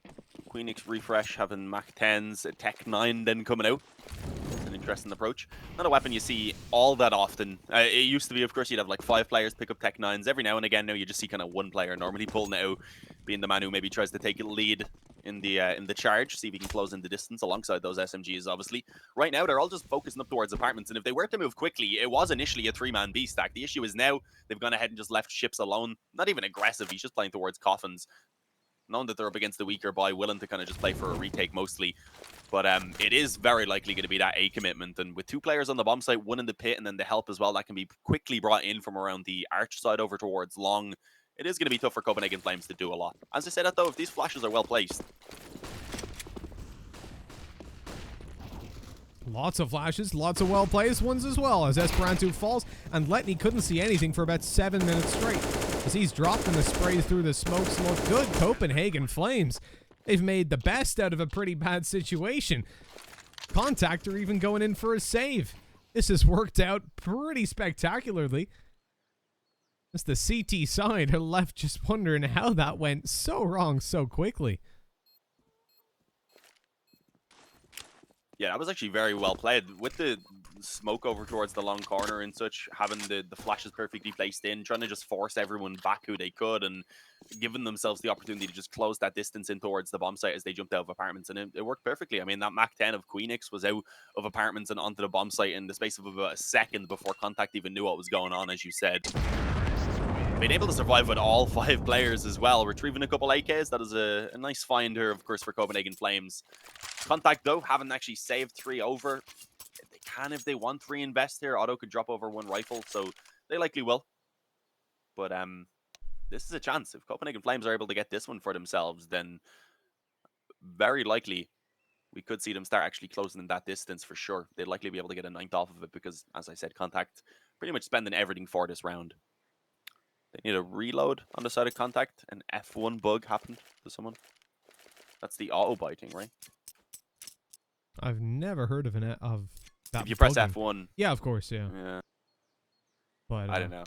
Queenix Refresh having Mach 10s, a Tech 9 then coming out. It's an interesting approach. Not a weapon you see all that often. It used to be, of course, you'd have like 5 players pick up Tech 9s. Every now and again, now you just see kind of one player normally pulling it out, being the man who maybe tries to take a lead in the charge, see if he can close in the distance alongside those SMGs, obviously. Right now, they're all just focusing up towards apartments, and if they were to move quickly, it was initially a 3-man B stack. The issue is now they've gone ahead and just left Ships alone. Not even aggressive, he's just playing towards coffins, knowing that they're up against the weaker buy, willing to kind of just play for a retake mostly. But it is very likely going to be that A commitment. And with 2 players on the bomb site, 1 in the pit, and then the help as well, that can be quickly brought in from around the arch side over towards long. It is going to be tough for Copenhagen Flames to do a lot. As I said that though, if these flashes are well placed. Lots of flashes, lots of well-placed ones as well, as Esperanto falls, and Letney couldn't see anything for about 7 minutes straight. As he's dropped and the sprays through the smokes look good. Copenhagen Flames, they've made the best out of a pretty bad situation. Contact are even going in for a save. This has worked out pretty spectacularly. As the CT side are left just wondering how that went so wrong so quickly. Yeah, that was actually very well played. With the smoke over towards the long corner and such, having the flashes perfectly placed in, trying to just force everyone back who they could, and giving themselves the opportunity to just close that distance in towards the bomb site as they jumped out of apartments. And it worked perfectly. I mean, that Mach 10 of Queenix was out of apartments and onto the bomb site in the space of about a second before Contact even knew what was going on, as you said. Being able to survive with all 5 players as well, retrieving a couple AKs, that is a nice find here, of course, for Copenhagen Flames. Contact, though, haven't actually saved 3 over. They can, if they want, reinvest here. Otto could drop over 1 rifle, so they likely will. But this is a chance. If Copenhagen Flames are able to get this one for themselves, then very likely we could see them start actually closing in that distance for sure. They'd likely be able to get a 9th off of it because, as I said, Contact pretty much spending everything for this round. They need a reload on the side of Contact. An F1 bug happened to someone. That's the auto biting, right? I've never heard of that. If you press bugging. F1. Yeah, of course, yeah. Yeah. But I don't know.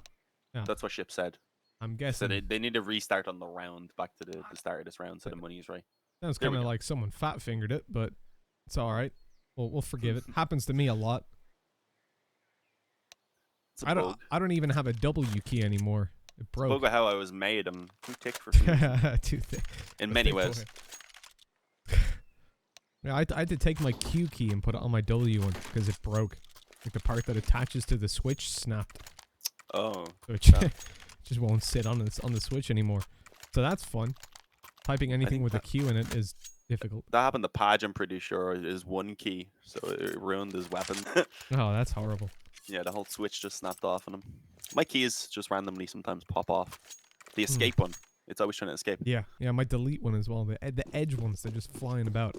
Yeah. That's what Ship said. I'm guessing. So they need to restart on the round, back to the start of this round, so the money's right. Sounds kind of like someone fat fingered it, but it's all right. We'll forgive it. Happens to me a lot. I don't even have a W key anymore. It broke. Spoke about how I was made. I'm too thick for food. Too thick. In many ways. Yeah, I had to take my Q key and put it on my W one because it broke. Like the part that attaches to the switch snapped. Oh. So it just won't sit on the switch anymore. So that's fun. Typing anything with a Q in it is difficult. That happened to Paj, I'm pretty sure, is 1 key. So it ruined his weapon. Oh, that's horrible. Yeah, the whole switch just snapped off on him. My keys just randomly sometimes pop off. The escape one, it's always trying to escape. Yeah, my delete one as well. The edge ones, they're just flying about.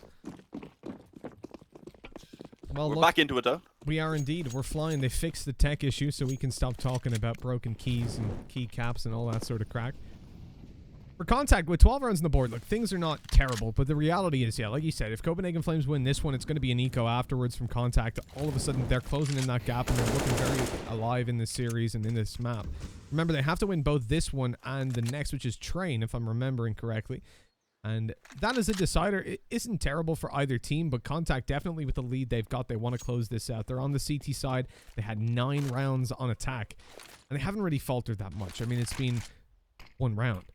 Well, we're back into it though. We are indeed. We're flying. They fixed the tech issue so we can stop talking about broken keys and key caps and all that sort of crack. For Contact, with 12 rounds on the board, look, things are not terrible, but the reality is, yeah, like you said, if Copenhagen Flames win this one, it's going to be an eco afterwards from Contact. All of a sudden, they're closing in that gap, and they're looking very alive in this series and in this map. Remember, they have to win both this one and the next, which is Train, if I'm remembering correctly. And that is a decider. It isn't terrible for either team, but Contact definitely with the lead they've got, they want to close this out. They're on the CT side. They had 9 rounds on attack, and they haven't really faltered that much. I mean, it's been 1 round.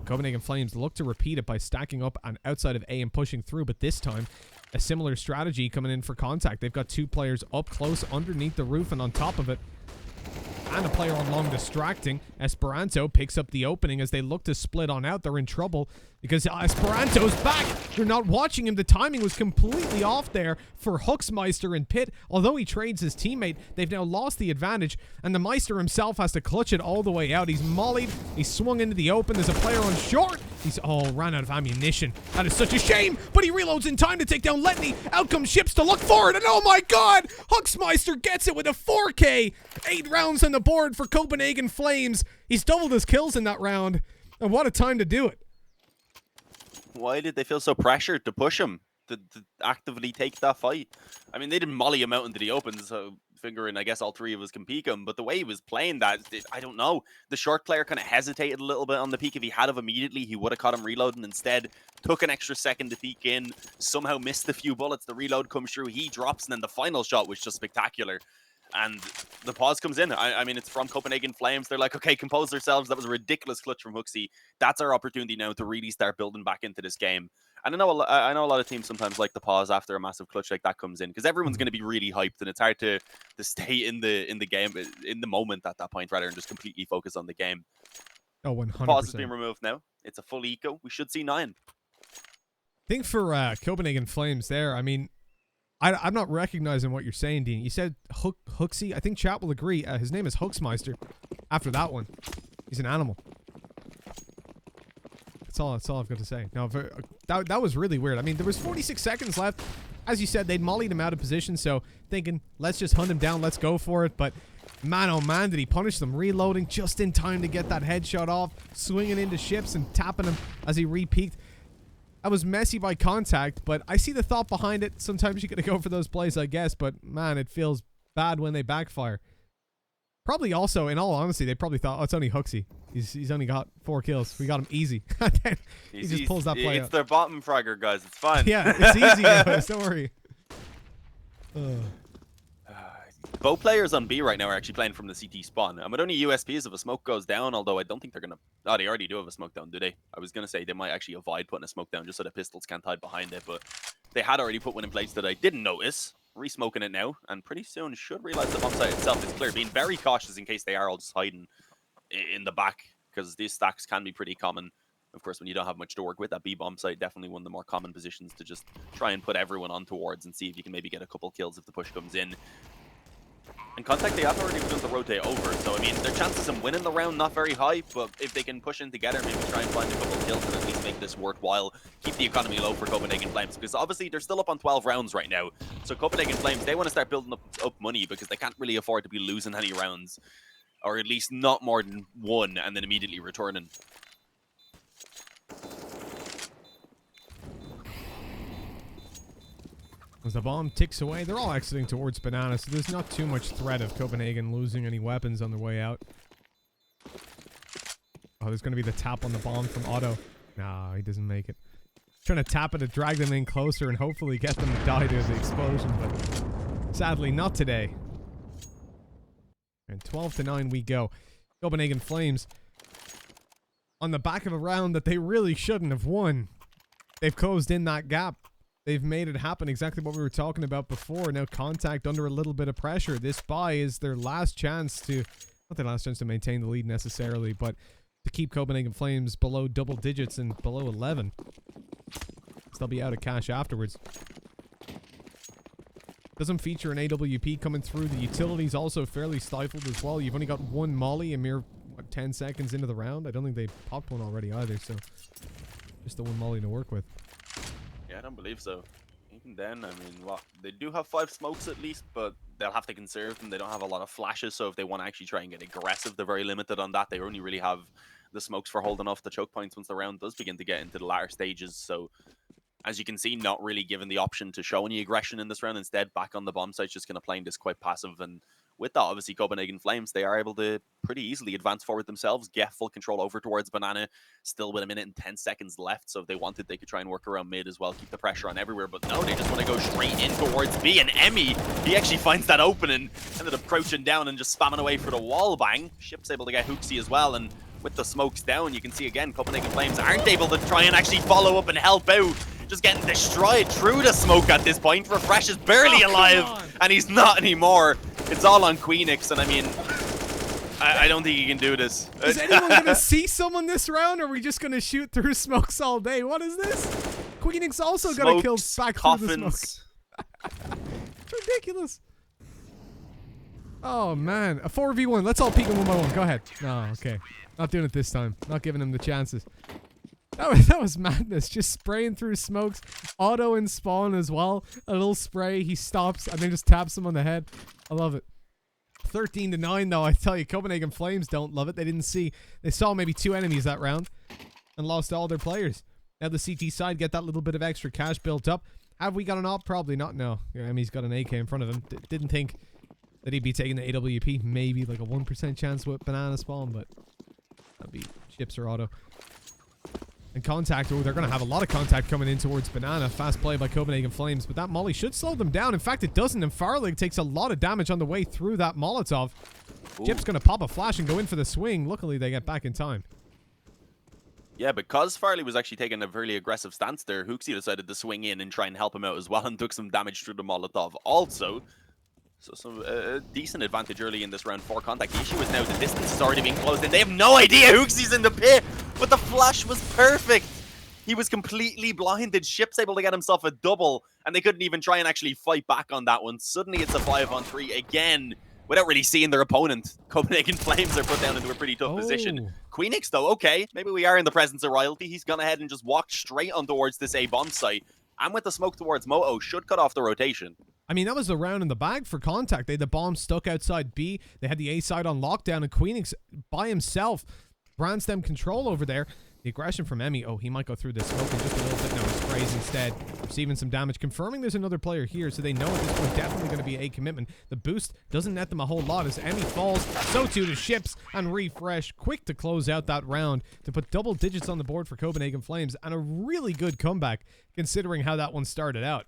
Copenhagen Flames look to repeat it by stacking up and outside of A and pushing through, but this time a similar strategy coming in for Contact. They've got 2 players up close underneath the roof and on top of it. and a player on long distracting. Esperanto picks up the opening as they look to split on out. They're in trouble because Esperanto's back. They're not watching him. The timing was completely off there for Huxmeister and Pitt. Although he trades his teammate, they've now lost the advantage, and the Meister himself has to clutch it all the way out. He's mollied. He's swung into the open. There's a player on short. He's ran out of ammunition. That is such a shame, but he reloads in time to take down Letney. Out comes Ships to look forward, and oh my god, Huxmeister gets it with a 4K. 8 rounds on the board for Copenhagen Flames. He's doubled his kills in that round, and what a time to do it. Why did they feel so pressured to push him to actively take that fight? I mean, they didn't molly him out into the open, so figuring I guess all three of us can peek him, but the way he was playing that, I don't know. The short player kind of hesitated a little bit on the peek. If he had him immediately, he would have caught him reloading. Instead, took an extra second to peek in, somehow missed a few bullets. The reload comes through, he drops, and then the final shot was just spectacular. And the pause comes in. I mean, it's from Copenhagen Flames. They're like, okay, compose ourselves. That was a ridiculous clutch from Huxi. That's our opportunity now to really start building back into this game. And I know a lot of teams sometimes like the pause after a massive clutch like that comes in, because everyone's going to be really hyped, and it's hard to stay in the game, in the moment at that point, rather than just completely focus on the game. Oh, 100%. The pause has been removed now. It's a full eco. We should see 9. I think for Copenhagen Flames there, I mean, I'm not recognizing what you're saying, Dean. You said Huxi. I think chat will agree. His name is Huxmeister. After that one, he's an animal. That's all I've got to say. No, that was really weird. I mean, there was 46 seconds left. As you said, they'd mollied him out of position, so thinking, let's just hunt him down, let's go for it. But man, oh man, did he punish them. Reloading just in time to get that headshot off, swinging into Ships and tapping him as he re-peeked. That was messy by contact, but I see the thought behind it. Sometimes you gotta go for those plays, I guess, but man, it feels bad when they backfire. Probably also, in all honesty, they probably thought, oh, it's only Huxi. He's only got 4 kills. We got him easy. He just pulls that play out. It's their bottom fragger, guys. It's fine. Yeah, it's easy, guys. Don't worry. Both players on B right now are actually playing from the CT spawn. And with only USPs if a smoke goes down, although I don't think they're going to... Oh, they already do have a smoke down, do they? I was going to say they might actually avoid putting a smoke down just so the pistols can't hide behind it, but they had already put one in place that I didn't notice. Re-smoking it now, and pretty soon should realize the bomb site itself is clear. Being very cautious in case they are all just hiding in the back, because these stacks can be pretty common. Of course, when you don't have much to work with, that B bomb site definitely one of the more common positions to just try and put everyone on towards and see if you can maybe get a couple kills if the push comes in. And Contact, they have already begun to rotate over, so I mean, their chances of winning the round not very high, but if they can push in together, maybe try and find a couple of kills and at least make this worthwhile, keep the economy low for Copenhagen Flames, because obviously they're still up on 12 rounds right now. So Copenhagen Flames, they want to start building up money because they can't really afford to be losing any rounds, or at least not more than 1 and then immediately returning. As the bomb ticks away, they're all exiting towards Banana, so there's not too much threat of Copenhagen losing any weapons on their way out. Oh, there's going to be the tap on the bomb from Otto. Nah, he doesn't make it. Trying to tap it to drag them in closer and hopefully get them to die to the explosion, but sadly not today. And 12-9 we go. Copenhagen Flames, on the back of a round that they really shouldn't have won, they've closed in that gap. They've made it happen, exactly what we were talking about before. Now Contact under a little bit of pressure. This bye is their last chance to, not their last chance to maintain the lead necessarily, but to keep Copenhagen Flames below double digits and below 11. So they'll be out of cash afterwards. Doesn't feature an AWP coming through. The utility's also fairly stifled as well. You've only got 1 molly a mere, what, 10 seconds into the round. I don't think they popped one already either, so just the 1 molly to work with. Yeah, I don't believe so. Even then, I mean, what, they do have 5 smokes at least, but they'll have to conserve them. They don't have a lot of flashes, so if they want to actually try and get aggressive, they're very limited on that. They only really have the smokes for holding off the choke points once the round does begin to get into the latter stages. So, as you can see, not really given the option to show any aggression in this round. Instead, back on the bomb site, just going to playing this quite passive. And with that, obviously, Copenhagen Flames, they are able to pretty easily advance forward themselves, get full control over towards Banana, still with 1 minute and 10 seconds left. So if they wanted, they could try and work around mid as well, keep the pressure on everywhere. But no, they just want to go straight in towards B. And Emmy, he actually finds that opening, ended up crouching down and just spamming away for the wall bang. Ship's able to get Huxi as well. And with the smokes down, you can see again, Copenhagen Flames aren't able to try and actually follow up and help out. Just getting destroyed through the smoke at this point. Refresh is barely alive, and he's not anymore. It's all on Queenix, and I mean, I don't think he can do this. Is anyone going to see someone this round, or are we just going to shoot through smokes all day? What is this? Queenix also got to kill back through the smoke. It's ridiculous. Oh, man. A 4v1. Let's all peek him one by one. Go ahead. No, okay. Not doing it this time. Not giving him the chances. That was madness. Just spraying through smokes. Auto and spawn as well. A little spray. He stops and then just taps him on the head. I love it. 13-9 though. I tell you, Copenhagen Flames don't love it. They saw maybe 2 enemies that round and lost all their players. Now the CT side get that little bit of extra cash built up. Have we got an op? Probably not. No. Emmy's got an AK in front of him. Didn't think that he'd be taking the AWP. Maybe like a 1% chance with banana spawn, but that'd be chips or auto. And contact, oh, they're going to have a lot of contact coming in towards banana. Fast play by Copenhagen Flames, but that molly should slow them down. In fact, it doesn't, and Farlig takes a lot of damage on the way through that Molotov. Chip's going to pop a flash and go in for the swing. Luckily, they get back in time. Yeah, because Farley was actually taking a very aggressive stance there, Hooksy decided to swing in and try and help him out as well and took some damage through the Molotov also. So some decent advantage early in this round for contact. The issue is now the distance is already being closed and they have no idea Hooksy's in the pit, but the flash was perfect. He was completely blinded. Ship's able to get himself a double and they couldn't even try and actually fight back on that one. Suddenly it's a 5-on-3 again without really seeing their opponent. Copenhagen Flames are put down into a pretty tough position. Queenix though, okay, maybe we are in the presence of royalty. He's gone ahead and just walked straight on towards this A bomb site. And with the smoke towards Moto, should cut off the rotation. I mean, that was the round in the bag for contact. They had the bomb stuck outside B. They had the A side on lockdown, and Queenix by himself. Brand stem control over there. The aggression from Emmy. Oh, he might go through this smoke in just a little bit. No, he sprays instead. Receiving some damage. Confirming there's another player here, so they know at this point definitely going to be a commitment. The boost doesn't net them a whole lot as Emmy falls. So too to Ships and Refresh. Quick to close out that round to put double digits on the board for Copenhagen Flames. And a really good comeback considering how that one started out.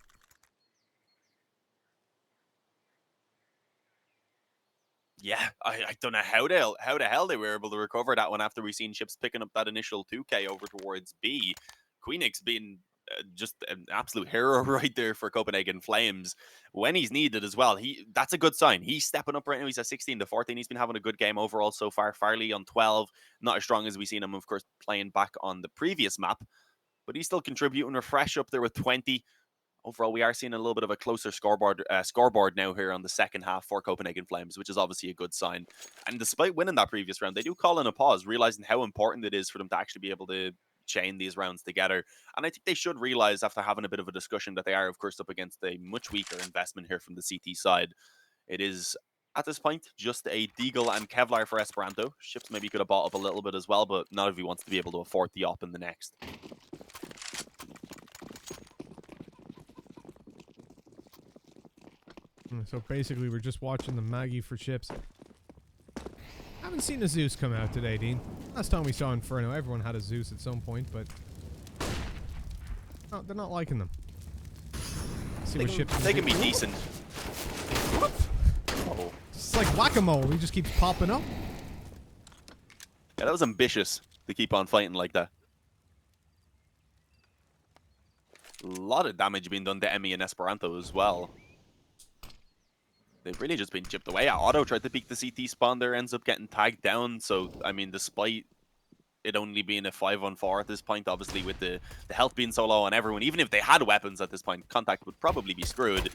Yeah, I don't know how the hell they were able to recover that one after we seen Ships picking up that initial 2K over towards B. Queenix being just an absolute hero right there for Copenhagen Flames when he's needed as well. That's a good sign. He's stepping up right now. He's at 16-14. He's been having a good game overall so far. Farley on 12, not as strong as we've seen him, of course, playing back on the previous map, but he's still contributing. Refresh up there with 20. Overall, we are seeing a little bit of a closer scoreboard now here on the second half for Copenhagen Flames, which is obviously a good sign. And despite winning that previous round, they do call in a pause, realizing how important it is for them to actually be able to chain these rounds together. And I think they should realize after having a bit of a discussion that they are, of course, up against a much weaker investment here from the CT side. It is, at this point, just a Deagle and Kevlar for Esperanto. Ships maybe could have bought up a little bit as well, but not if he wants to be able to afford the op in the next. So basically, we're just watching the Maggie for Chips. Haven't seen a Zeus come out today, Dean. Last time we saw Inferno, everyone had a Zeus at some point, but no, they're not liking them. See what Chips they can be decent. Uh-oh. It's like whack-a-mole. He just keeps popping up. Yeah, that was ambitious to keep on fighting like that. A lot of damage being done to Emmy and Esperanto as well. They've really just been chipped away. Auto tried to peek the CT spawn there, ends up getting tagged down. So, I mean, despite it only being a 5-on-4 at this point, obviously with the health being so low on everyone, even if they had weapons at this point, contact would probably be screwed.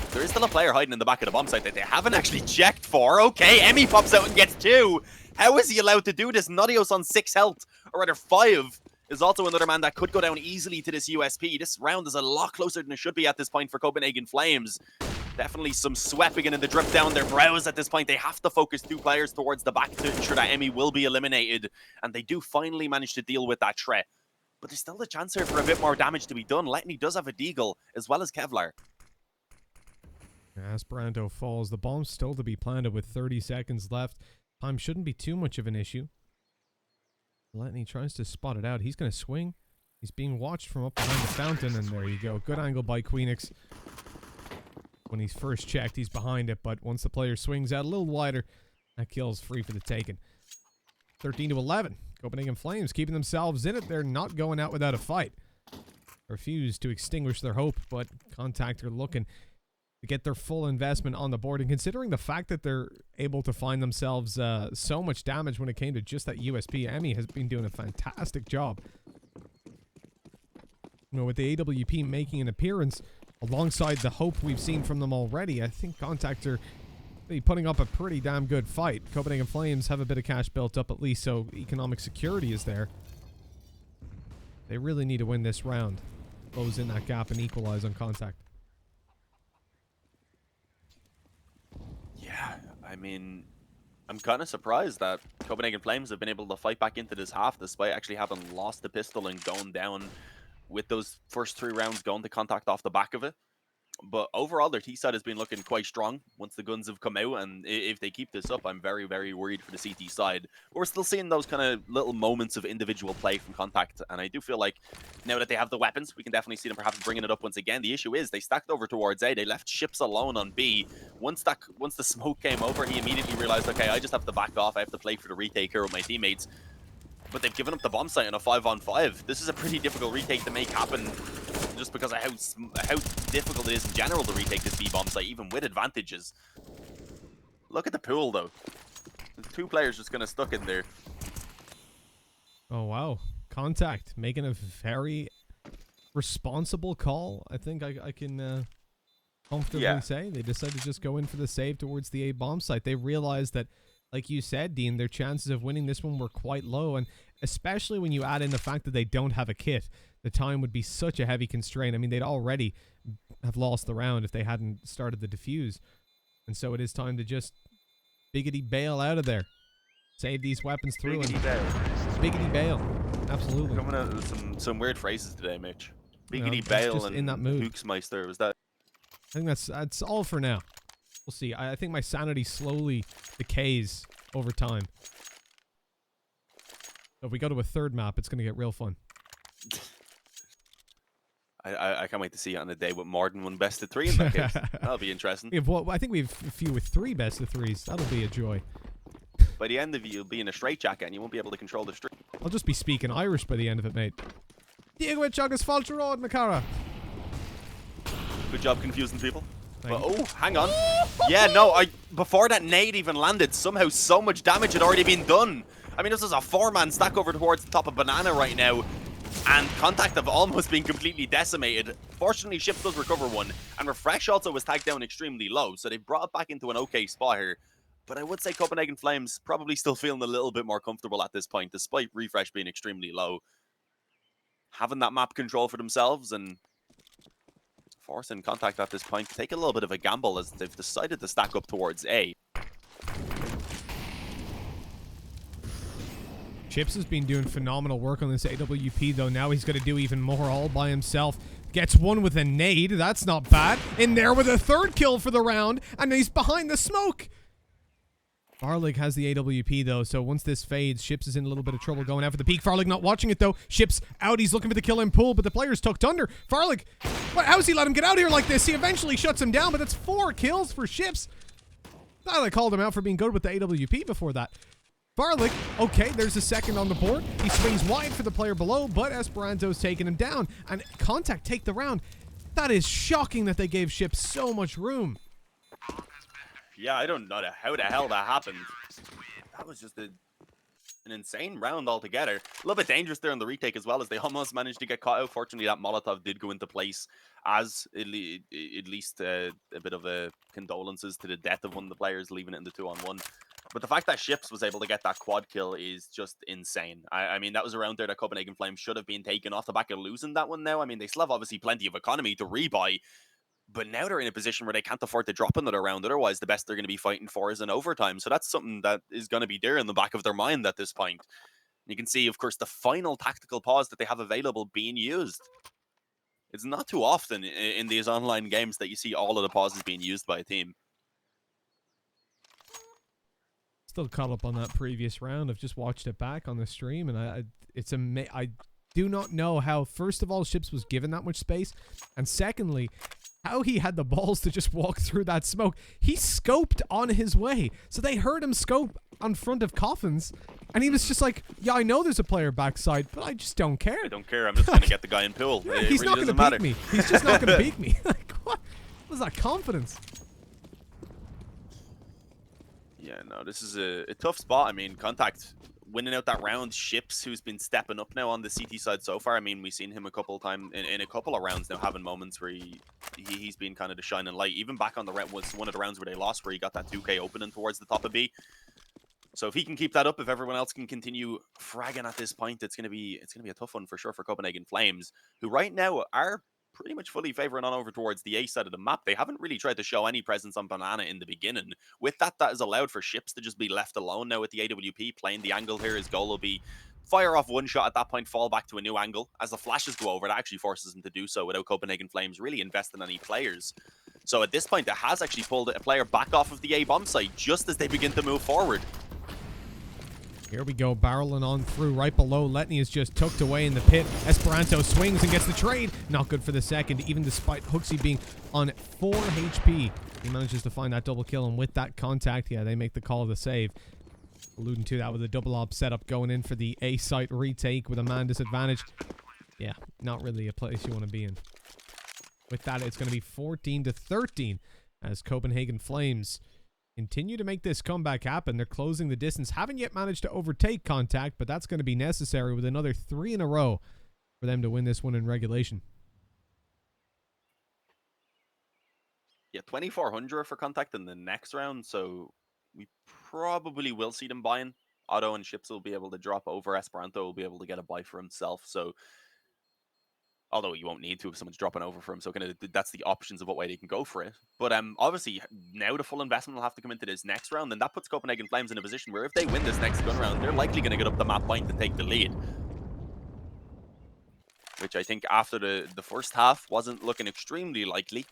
There is still a player hiding in the back of the bomb site that they haven't actually checked for. Okay, Emmy pops out and gets 2. How is he allowed to do this? Nadios on 6 health, or rather 5, is also another man that could go down easily to this USP. This round is a lot closer than it should be at this point for Copenhagen Flames. Definitely some sweat beginning to drip down their brows at this point. They have to focus 2 players towards the back to ensure that Emmy will be eliminated. And they do finally manage to deal with that threat. But there's still the chance here for a bit more damage to be done. Letney does have a Deagle, as well as Kevlar. Esperanto falls. The bomb's still to be planted with 30 seconds left. Time shouldn't be too much of an issue. Letney tries to spot it out. He's going to swing. He's being watched from up behind the fountain. And there you go. Good angle by Queenix. When he's first checked, he's behind it, but once the player swings out a little wider, that kill's free for the taking. 13-11. Copenhagen Flames keeping themselves in it. They're not going out without a fight. Refuse to extinguish their hope, but contact are looking to get their full investment on the board. And considering the fact that they're able to find themselves so much damage when it came to just that USP, Emmy has been doing a fantastic job. You know, with the AWP making an appearance alongside the hope we've seen from them already, I think c0ntact are putting up a pretty damn good fight. Copenhagen Flames have a bit of cash built up at least, so economic security is there. They really need to win this round. Close in that gap and equalize on c0ntact. Yeah, I mean, I'm kind of surprised that Copenhagen Flames have been able to fight back into this half despite actually having lost the pistol and going down with those first 3 rounds going to c0ntact off the back of it. But overall, their T side has been looking quite strong once the guns have come out, and if they keep this up, I'm very, very worried for the CT side. But we're still seeing those kind of little moments of individual play from c0ntact, and I do feel like now that they have the weapons, we can definitely see them perhaps bringing it up once again. The issue is they stacked over towards A, they left Ships alone on B. Once the smoke came over, he immediately realized, okay, I just have to back off, I have to play for the retake here with my teammates. But they've given up the bomb site on a 5-on-5. This is a pretty difficult retake to make happen, just because of how difficult it is in general to retake this B bomb site, even with advantages. Look at the pool, though. There's 2 players just kind of stuck in there. Oh, wow. c0ntact making a very responsible call. I think I can comfortably say they decided to just go in for the save towards the A bomb site. They realized that, like you said, Dean, their chances of winning this one were quite low, and especially when you add in the fact that they don't have a kit, the time would be such a heavy constraint. I mean, they'd already have lost the round if they hadn't started the defuse. And so it is time to just biggity bail out of there. Save these weapons through. Biggity bail. Biggity bail. Absolutely. Coming out with some weird phrases today, Mitch. Biggity bail and in that mood. Hookmeister. Was that? I think that's all for now. We'll see. I think my sanity slowly decays over time. So if we go to a 3rd map, it's going to get real fun. I can't wait to see it on a day with more than 1 best of 3 in that case. That'll be interesting. I think we have a few with 3 best of 3s. That'll be a joy. By the end of it, you'll be in a straitjacket and you won't be able to control the stream. I'll just be speaking Irish by the end of it, mate. Diego Chagas Falcherod, Macara. Good job confusing people. But, oh, hang on. Yeah, no, before that nade even landed, somehow so much damage had already been done. I mean, this is a 4-man stack over towards the top of Banana right now, and c0ntact have almost been completely decimated. Fortunately, Ships does recover one, and Refresh also was tagged down extremely low, so they brought it back into an okay spot here. But I would say Copenhagen Flames probably still feeling a little bit more comfortable at this point, despite Refresh being extremely low. Having that map control for themselves and forcing c0ntact at this point to take a little bit of a gamble as they've decided to stack up towards A. Chips has been doing phenomenal work on this AWP, though. Now he's going to do even more all by himself. Gets one with a nade. That's not bad. In there with a 3rd kill for the round, and he's behind the smoke. Farlig has the AWP, though, so once this fades, Ships is in a little bit of trouble going after the peak. Farlig not watching it, though. Ships out. He's looking for the kill in pool, but the player's tucked under. Farlig, how's he let him get out here like this? He eventually shuts him down, but that's 4 kills for Ships. Thought I called him out for being good with the AWP before that. Farlig, okay, there's a 2nd on the board. He swings wide for the player below, but Esperanto's taking him down. And c0ntact take the round. That is shocking that they gave Ships so much room. Yeah, I don't know how the hell that happened. That was just an insane round altogether. A little bit dangerous there on the retake as well, as they almost managed to get caught out. Fortunately, that Molotov did go into place as at least a bit of a condolences to the death of one of the players, leaving it in the 2-on-1. But the fact that Ships was able to get that quad kill is just insane. I mean, that was a round there that Copenhagen Flames should have been taken off the back of losing that one now. I mean, they still have obviously plenty of economy to rebuy, but now they're in a position where they can't afford to drop another round. Otherwise, the best they're going to be fighting for is an overtime. So that's something that is going to be there in the back of their mind at this point. You can see, of course, the final tactical pause that they have available being used. It's not too often in these online games that you see all of the pauses being used by a team. Still caught up on that previous round. I've just watched it back on the stream, and I do not know how, first of all, Ships was given that much space, and secondly, how he had the balls to just walk through that smoke. He scoped on his way, so they heard him scope on front of Coffins, and he was just like, yeah, I know there's a player backside, but I just don't care. I don't care. I'm just going to get the guy in pool. Yeah, he's really not going to peek me. He's just not going to peek me. Like, what? What was that confidence? Yeah, no, this is a tough spot. I mean, c0ntact winning out that round. Ships, who's been stepping up now on the CT side so far. I mean, we've seen him a couple of times in a couple of rounds now, having moments where he's been kind of the shining light. Even back on the round was one of the rounds where they lost, where he got that 2K opening towards the top of B. So if he can keep that up, if everyone else can continue fragging at this point, it's gonna be a tough one for sure for Copenhagen Flames, who right now are pretty much fully favoring on over towards the A side of the map. They haven't really tried to show any presence on Banana in the beginning. With that, that is allowed for Ships to just be left alone now with the AWP playing the angle here. His goal will be fire off one shot at that point, fall back to a new angle. As the flashes go over, it actually forces him to do so without Copenhagen Flames really investing any players. So at this point, it has actually pulled a player back off of the A bomb site just as they begin to move forward. Here we go, barreling on through right below. Letney is just tucked away in the pit. Esperanto swings and gets the trade. Not good for the second, even despite Hooksy being on 4 HP. He manages to find that double kill, and with that contact, yeah, they make the call of the save. Alluding to that with a double op setup going in for the A site retake with a man disadvantage. Yeah, not really a place you want to be in. With that, it's going to be 14-13 as Copenhagen Flames continue to make this comeback happen. They're closing the distance. Haven't yet managed to overtake c0ntact, but that's going to be necessary with another 3 in a row for them to win this one in regulation. Yeah, 2,400 for c0ntact in the next round, so we probably will see them buying. Otto and Ships will be able to drop over. Esperanto will be able to get a buy for himself, so although you won't need to if someone's dropping over for him, so that's the options of what way they can go for it. But obviously, now the full investment will have to come into this next round, and that puts Copenhagen Flames in a position where if they win this next gun round, they're likely going to get up the map point and take the lead. Which I think after the first half wasn't looking extremely likely.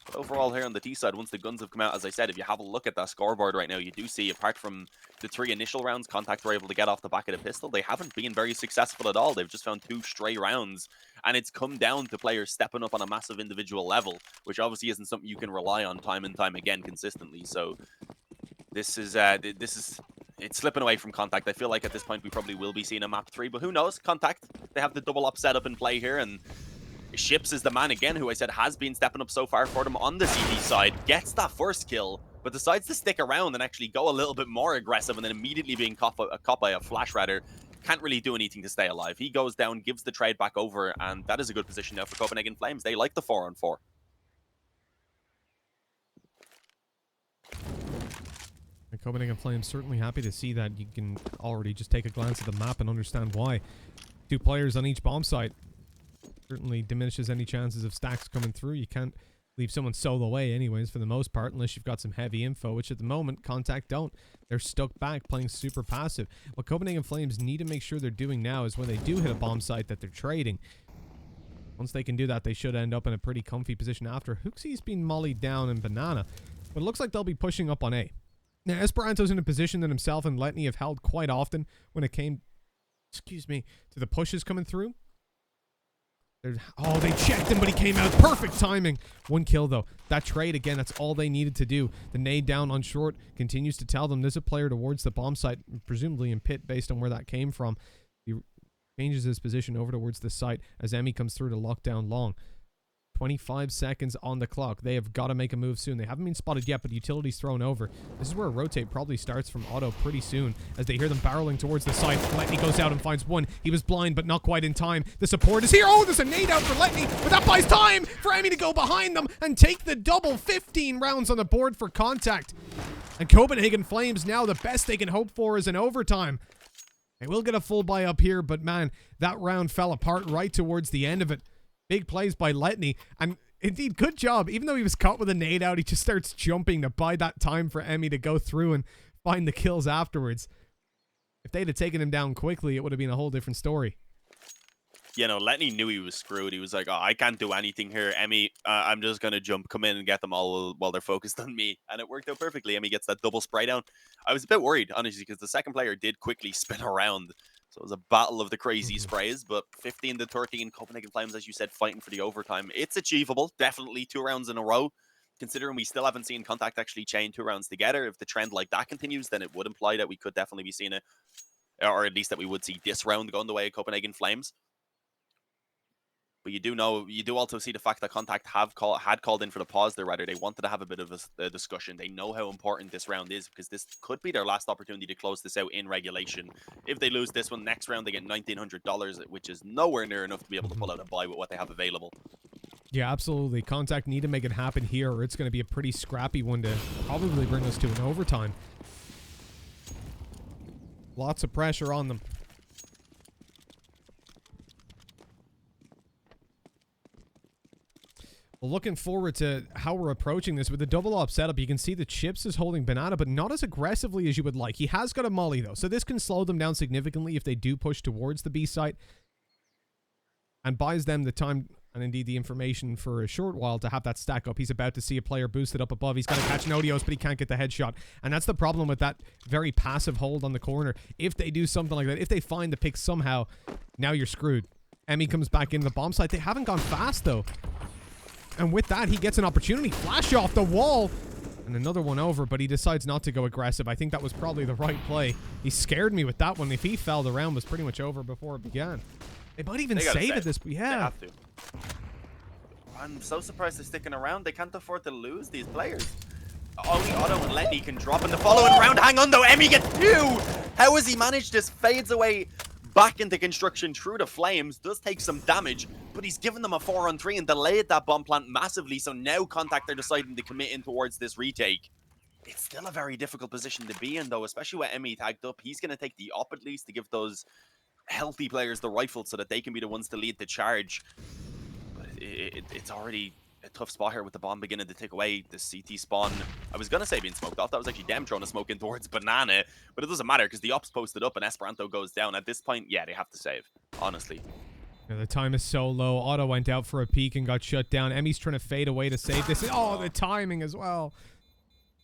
But overall here on the T side, once the guns have come out, as I said, if you have a look at that scoreboard right now, you do see, apart from the 3 initial rounds c0ntact were able to get off the back of the pistol, they haven't been very successful at all. They've just found 2 stray rounds, and it's come down to players stepping up on a massive individual level, which obviously isn't something you can rely on time and time again consistently. So this is it's slipping away from c0ntact. I feel like at this point we probably will be seeing a map 3, but who knows? c0ntact, they have the double up setup in play here, and Ships is the man again, who I said has been stepping up so far for them on the CT side, gets that first kill, but decides to stick around and actually go a little bit more aggressive, and then immediately being caught by a flash rather, can't really do anything to stay alive. He goes down, gives the trade back over, and that is a good position now for Copenhagen Flames. They like the 4-on-4. And Copenhagen Flames certainly happy to see that. You can already just take a glance at the map and understand why. 2 players on each bomb site certainly diminishes any chances of stacks coming through. You can't leave someone solo away anyways for the most part, unless you've got some heavy info, which at the moment c0ntact don't. They're stuck back playing super passive. What Copenhagen Flames need to make sure they're doing now is when they do hit a bomb site that they're trading. Once they can do that, they should end up in a pretty comfy position after. Hooksy's been mollied down in Banana, but it looks like they'll be pushing up on A. Now, Esperanto's in a position that himself and Letney have held quite often when it came, to the pushes coming through. Oh, they checked him, but he came out. Perfect timing. 1 kill, though. That trade, again, that's all they needed to do. The nade down on short continues to tell them there's a player towards the bomb site, presumably in pit based on where that came from. He changes his position over towards the site as Emmy comes through to lock down long. 25 seconds on the clock. They have got to make a move soon. They haven't been spotted yet, but utility's thrown over. This is where a rotate probably starts from Otto pretty soon as they hear them barreling towards the site. Letney goes out and finds one. He was blind, but not quite in time. The support is here. Oh, there's a nade out for Letney, but that buys time for Emmy to go behind them and take the double. 15 rounds on the board for c0ntact. And Copenhagen Flames now the best they can hope for is an overtime. They will get a full buy up here, but man, that round fell apart right towards the end of it. Big plays by Letney, and indeed, good job. Even though he was caught with a nade out, he just starts jumping to buy that time for Emmy to go through and find the kills afterwards. If they'd have taken him down quickly, it would have been a whole different story. You know, Letney knew he was screwed. He was like, oh, I can't do anything here. Emmy, I'm just going to come in and get them all while they're focused on me. And it worked out perfectly. Emmy gets that double spray down. I was a bit worried, honestly, because the second player did quickly spin around. So it was a battle of the crazy sprays, but 15-13, Copenhagen Flames, as you said, fighting for the overtime. It's achievable, definitely 2 rounds in a row, considering we still haven't seen c0ntact actually chain 2 rounds together. If the trend like that continues, then it would imply that we could definitely be seeing it, or at least that we would see this round going the way of Copenhagen Flames. But you do also see the fact that c0ntact had called in for the pause there. Rather, they wanted to have a bit of a discussion. They know how important this round is because this could be their last opportunity to close this out in regulation. If they lose this one, next round they get $1,900, which is nowhere near enough to be able to pull out a buy with what they have available. Yeah, absolutely. c0ntact need to make it happen here, or it's going to be a pretty scrappy one to probably bring us to an overtime. Lots of pressure on them. Well, looking forward to how we're approaching this. With the double op setup, you can see the Chips is holding Banana, but not as aggressively as you would like. He has got a molly, though, so this can slow them down significantly if they do push towards the B site, and buys them the time and indeed the information for a short while to have that stack up. He's about to see a player boosted up above. He's got to catch an Odios, but he can't get the headshot. And that's the problem with that very passive hold on the corner. If they do something like that, if they find the pick somehow, now you're screwed. Emmy comes back in the bomb site. They haven't gone fast, though. And with that, he gets an opportunity. Flash off the wall. And another one over, but he decides not to go aggressive. I think that was probably the right play. He scared me with that one. If he fell, the round was pretty much over before it began. They might even save it this... Yeah. They have to. I'm so surprised they're sticking around. They can't afford to lose these players. Only Otto and Lenny can drop in the following round. Hang on, though. Emmy gets 2. How has he managed this? Fades away back into construction through the flames. Does take some damage, but he's given them a 4-on-3 and delayed that bomb plant massively. So now c0ntact are deciding to commit in towards this retake. It's still a very difficult position to be in, though, especially with Emmy tagged up. He's going to take the op at least to give those healthy players the rifle so that they can be the ones to lead the charge. But it's already a tough spot here with the bomb beginning to tick away. The CT spawn, I was gonna say being smoked off. That was actually them throwing a smoke in towards Banana, but it doesn't matter because the ops posted up and Esperanto goes down. At this point, yeah, they have to save, honestly. Yeah, the time is so low. Otto went out for a peek and got shut down. Emmy's trying to fade away to save this. Oh, the timing as well.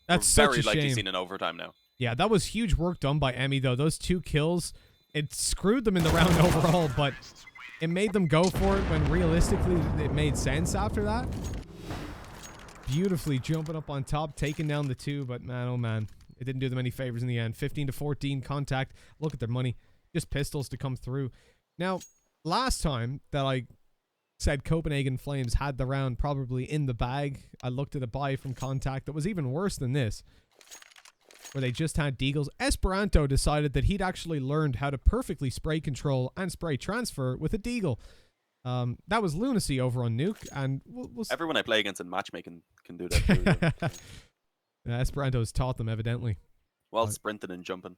That's such a shame. Very likely seen in overtime now. Yeah, that was huge work done by Emmy, though. Those 2 kills, it screwed them in the round overall, but it made them go for it when realistically it made sense after that. Beautifully jumping up on top, taking down the 2, but man, oh man, it didn't do them any favors in the end. 15-14 c0ntact. Look at their money. Just pistols to come through. Now, last time that I said Copenhagen Flames had the round probably in the bag, I looked at a buy from c0ntact that was even worse than this, where they just had deagles. Esperanto decided that he'd actually learned how to perfectly spray control and spray transfer with a deagle. That was lunacy over on Nuke, and everyone I play against in matchmaking can do that too. Yeah, Esperanto's taught them, evidently. Well, sprinting and jumping.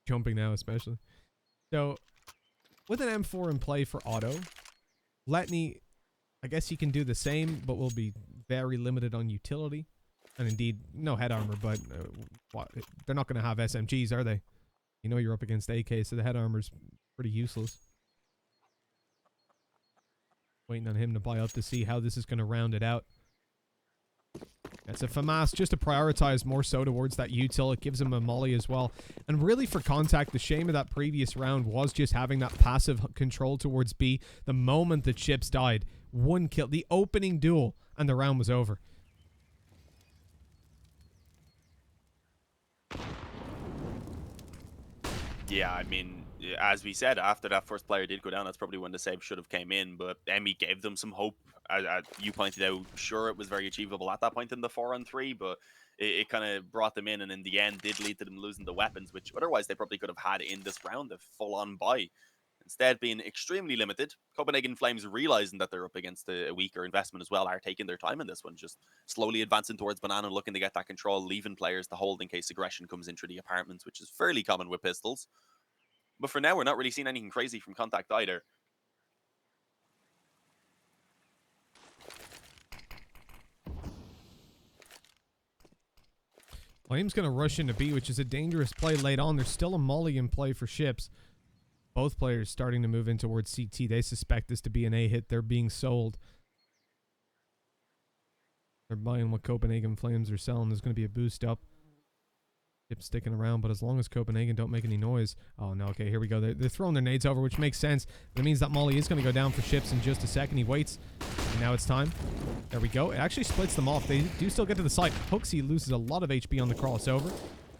Jumping now, especially. So, with an M4 in play for Otto, Letney, I guess he can do the same, but will be very limited on utility. And indeed, no head armor, but they're not going to have SMGs, are they? You know you're up against AK, so the head armor's pretty useless. Waiting on him to buy up to see how this is going to round it out. That's a FAMAS just to prioritize more so towards that util. It gives him a molly as well. And really for c0ntact, the shame of that previous round was just having that passive control towards B. The moment the Chips died, 1 kill, the opening duel, and the round was over. Yeah, I mean, as we said, after that first player did go down, that's probably when the save should have came in, but Emmy gave them some hope. As you pointed out, sure, it was very achievable at that point in the 4-on-3, but it kind of brought them in, and in the end did lead to them losing the weapons, which otherwise they probably could have had in this round, a full-on buy. Instead, being extremely limited, Copenhagen Flames realizing that they're up against a weaker investment as well, are taking their time in this one, just slowly advancing towards Banana, looking to get that control, leaving players to hold in case aggression comes into the apartments, which is fairly common with pistols. But for now, we're not really seeing anything crazy from c0ntact either. Flame's going to rush into B, which is a dangerous play late on. There's still a molly in play for Ships. Both players starting to move in towards CT. They suspect this to be an A hit. They're being sold. They're buying what Copenhagen Flames are selling. There's going to be a boost up. Ships sticking around, but as long as Copenhagen don't make any noise. Oh, no. Okay, here we go. They're throwing their nades over, which makes sense. That means that molly is going to go down for Ships in just a second. He waits, and now it's time. There we go. It actually splits them off. They do still get to the site. Hooksy loses a lot of HP on the crossover.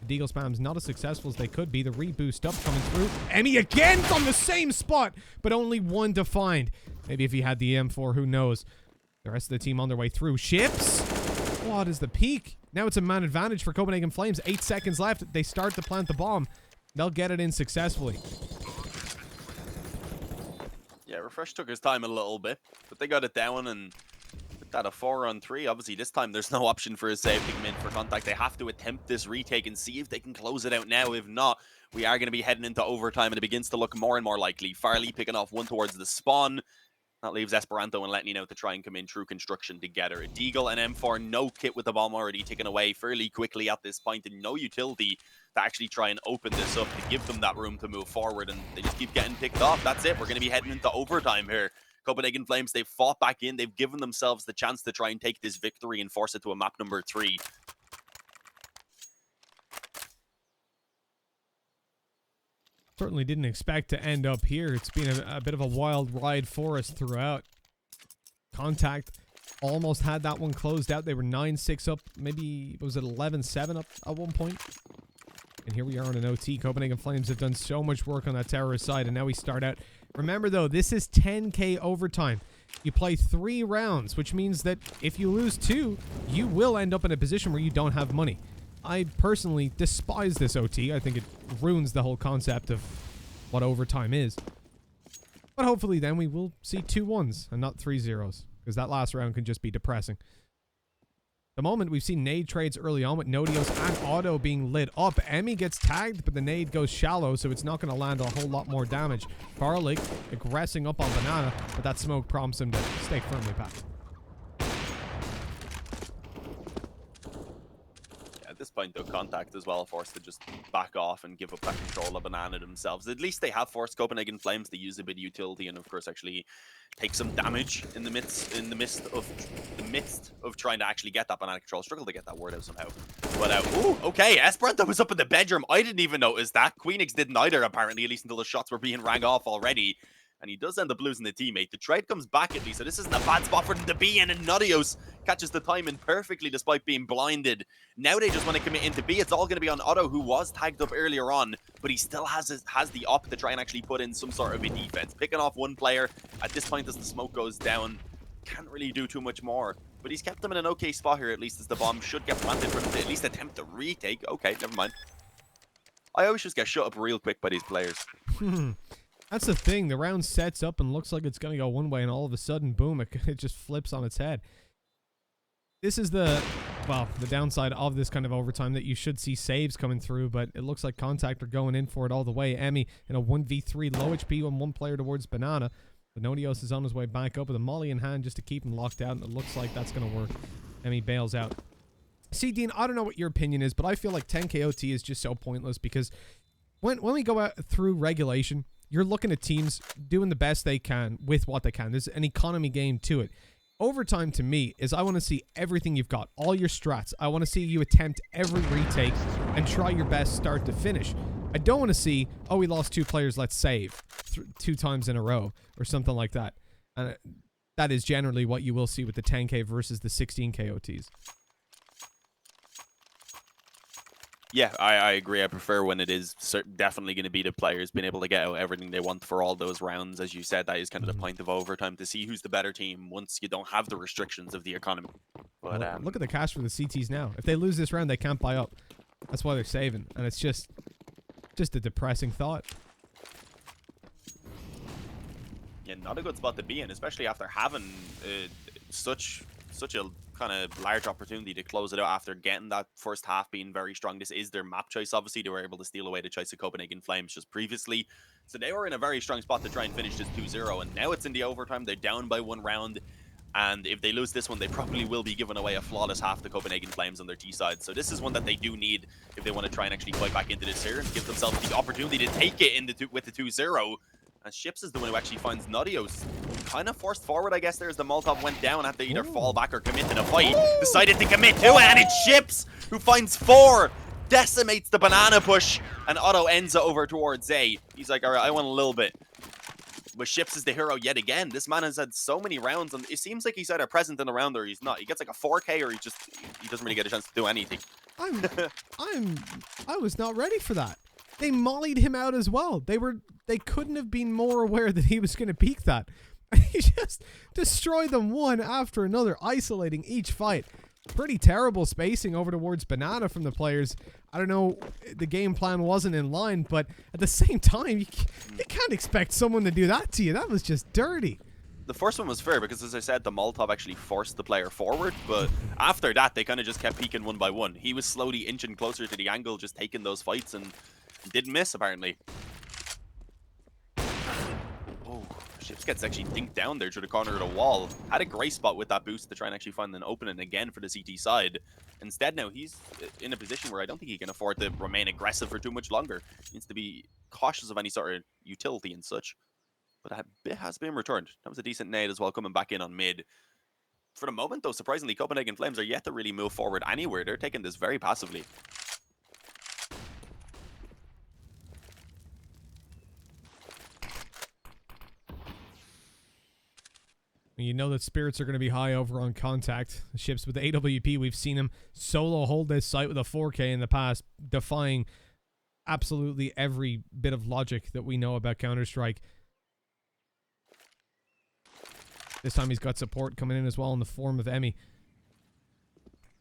The deagle spam's not as successful as they could be. The reboost up coming through. Emmy again from the same spot, but only 1 to find. Maybe if he had the M4, who knows? The rest of the team on their way through. Ships! What is the peak? Now it's a man advantage for Copenhagen Flames. 8 seconds left. They start to plant the bomb. They'll get it in successfully. Yeah, Refresh took his time a little bit, but they got it down and with that a 4-on-3. Obviously, this time there's no option for a save to come in for contact. They have to attempt this retake and see if they can close it out now. If not, we are going to be heading into overtime, and it begins to look more and more likely. Farley picking off one towards the spawn. That leaves Esperanto and Letting out to try and come in through construction together. A Deagle and M4, no kit with the bomb already taken away fairly quickly at this point, and no utility to actually try and open this up to give them that room to move forward, and they just keep getting picked off. That's it. We're going to be heading into overtime here. Copenhagen Flames, they've fought back in. They've given themselves the chance to try and take this victory and force it to a map number 3. Certainly didn't expect to end up here. It's been a bit of a wild ride for us throughout. Contact almost had that one closed out. They were 9-6 up. Maybe, was it 11-7 up at one point? And here we are on an OT. Copenhagen Flames have done so much work on that terrorist side, and now we start out. Remember, though, this is 10K overtime. You play 3 rounds, which means that if you lose 2, you will end up in a position where you don't have money. I personally despise this OT. I think it ruins the whole concept of what overtime is. But hopefully then we will see 2 1s and not 3 0s, because that last round can just be depressing. The moment we've seen nade trades early on with Nodios and Auto being lit up. Emmy gets tagged, but the nade goes shallow, so it's not going to land a whole lot more damage. Farlig aggressing up on Banana, but that smoke prompts him to stay firmly back. At this point, though, Contact as well forced to just back off and give up that control of Banana themselves. At least they have forced Copenhagen Flames to use a bit of utility and, of course, actually take some damage in the midst of trying to actually get that Banana control. Struggle to get that word out somehow. But ooh, okay, Esperanto was up in the bedroom. I didn't even notice that. Queenix didn't either, apparently, at least until the shots were being rang off already. And he does end up losing the teammate. The trade comes back at least, so this isn't a bad spot for them to be in. And Nodios catches the timing perfectly despite being blinded. Now they just want to commit into B. It's all going to be on Otto, who was tagged up earlier on, but he still has the op to try and actually put in some sort of a defense. Picking off one player at this point as the smoke goes down. Can't really do too much more. But he's kept them in an okay spot here, at least, as the bomb should get planted for him to at least attempt to retake. Okay, never mind. I always just get shut up real quick by these players. That's the thing. The round sets up and looks like it's going to go one way, and all of a sudden, boom, it just flips on its head. This is the downside of this kind of overtime, that you should see saves coming through, but it looks like Contact are going in for it all the way. Emmy in a 1v3, low HP on one player towards Banana. But Nodios is on his way back up with a molly in hand just to keep him locked out, and it looks like that's going to work. Emmy bails out. See, Dean, I don't know what your opinion is, but I feel like 10K OT is just so pointless, because when we go out through regulation, you're looking at teams doing the best they can with what they can. There's an economy game to it. Overtime, to me, is I want to see everything you've got, all your strats. I want to see you attempt every retake and try your best start to finish. I don't want to see, oh, we lost 2 players, let's save 2 times in a row or something like that. And that is generally what you will see with the 10K versus the 16K OTs. Yeah, I agree. I prefer when it is definitely going to be the players being able to get out everything they want for all those rounds. As you said, that is kind of the point of overtime, to see who's the better team once you don't have the restrictions of the economy. But well, look at the cash for the CTs now. If they lose this round, they can't buy up. That's why they're saving, and it's just a depressing thought. Yeah, not a good spot to be in, especially after having such a kind of large opportunity to close it out after getting that first half being very strong. This is their map choice, obviously. They were able to steal away the choice of Copenhagen Flames just previously. So they were in a very strong spot to try and finish this 2-0. And now it's in the overtime. They're down by 1 round. And if they lose this one, they probably will be giving away a flawless half to Copenhagen Flames on their T side. So this is one that they do need if they want to try and actually fight back into this here and give themselves the opportunity to take it in with the 2-0. And Ships is the one who actually finds Nodios kind of forced forward, I guess. There's the Molotov went down, had to either fall back or commit to the fight. Decided to commit to it, and it's Ships who finds 4, decimates the Banana push, and Otto ends it over towards A. He's like, all right, I want a little bit. But Ships is the hero yet again. This man has had so many rounds, and it seems like he's either present in the round or he's not. He gets like a 4K, or he doesn't really get a chance to do anything. I was not ready for that. They mollied him out as well. They couldn't have been more aware that he was going to peak that. He just destroyed them one after another, isolating each fight. Pretty terrible spacing over towards Banana from the players. I don't know, the game plan wasn't in line, but at the same time, you can't expect someone to do that to you. That was just dirty. The first one was fair because, as I said, the Molotov actually forced the player forward, but after that, they kind of just kept peeking one by one. He was slowly inching closer to the angle, just taking those fights, and didn't miss, apparently. Oh, Ships gets actually dinked down there through the corner of the wall. Had a great spot with that boost to try and actually find an opening again for the CT side. Instead, now he's in a position where I don't think he can afford to remain aggressive for too much longer. He needs to be cautious of any sort of utility and such. But a bit has been returned. That was a decent nade as well, coming back in on mid. For the moment, though, surprisingly, Copenhagen Flames are yet to really move forward anywhere. They're taking this very passively. You know that spirits are going to be high over on Contact. Ships with the AWP, we've seen him solo hold this site with a 4K in the past, defying absolutely every bit of logic that we know about Counter-Strike. This time he's got support coming in as well in the form of Emmy.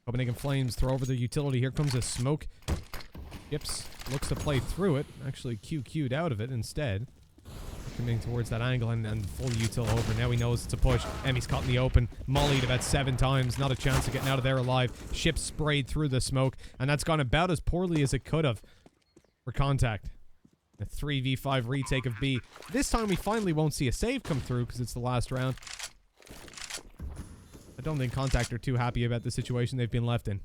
Copenhagen Flames throw over the utility. Here comes a smoke. Ships looks to play through it. Actually QQ'd out of it instead. Coming towards that angle and full util over. Now he knows it's a push. Emmy's caught in the open. Mollied about 7 times. Not a chance of getting out of there alive. Ships sprayed through the smoke. And that's gone about as poorly as it could have for Contact. A 3v5 retake of B. This time we finally won't see a save come through because it's the last round. I don't think Contact are too happy about the situation they've been left in.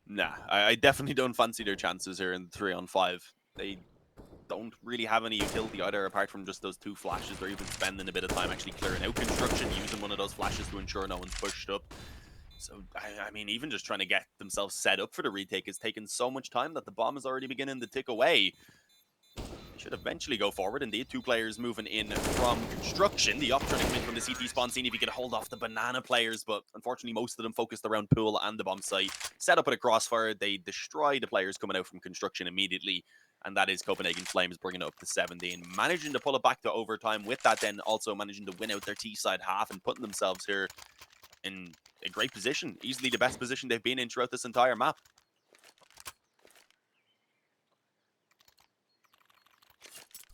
Nah, I definitely don't fancy their chances here in 3-on-5. They don't really have any utility either, apart from just those 2 flashes. They're even spending a bit of time actually clearing out construction, using one of those flashes to ensure no one's pushed up. So, I mean, even just trying to get themselves set up for the retake is taking so much time that the bomb is already beginning to tick away. They should eventually go forward. Indeed, 2 players moving in from construction. The op trying to come in from the CT spawn, seeing if he could hold off the Banana players, but unfortunately most of them focused around Pool and the bomb site. Set up with a crossfire, they destroy the players coming out from construction immediately, and that is Copenhagen Flames bringing it up to 17. Managing to pull it back to overtime with that, then also managing to win out their T-side half and putting themselves here in a great position. Easily the best position they've been in throughout this entire map.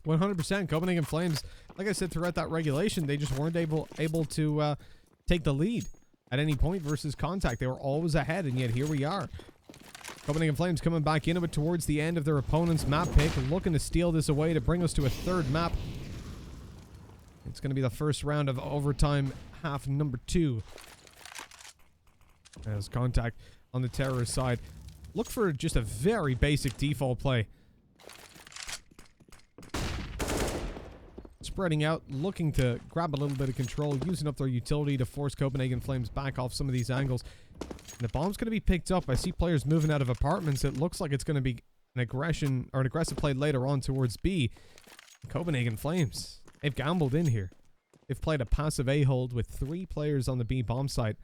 100%. Copenhagen Flames, like I said throughout that regulation, they just weren't able to take the lead at any point versus Contact. They were always ahead, and yet here we are. Copenhagen Flames coming back into it towards the end of their opponent's map pick, looking to steal this away to bring us to a 3rd map. It's going to be the first round of overtime, half number 2. As Contact on the terrorist side. Look for just a very basic default play. Spreading out, looking to grab a little bit of control, using up their utility to force Copenhagen Flames back off some of these angles. And the bomb's going to be picked up. I see players moving out of apartments. It looks like it's going to be an aggressive play later on towards B. Copenhagen Flames, they've gambled in here. They've played a passive A-hold with 3 players on the B bomb site.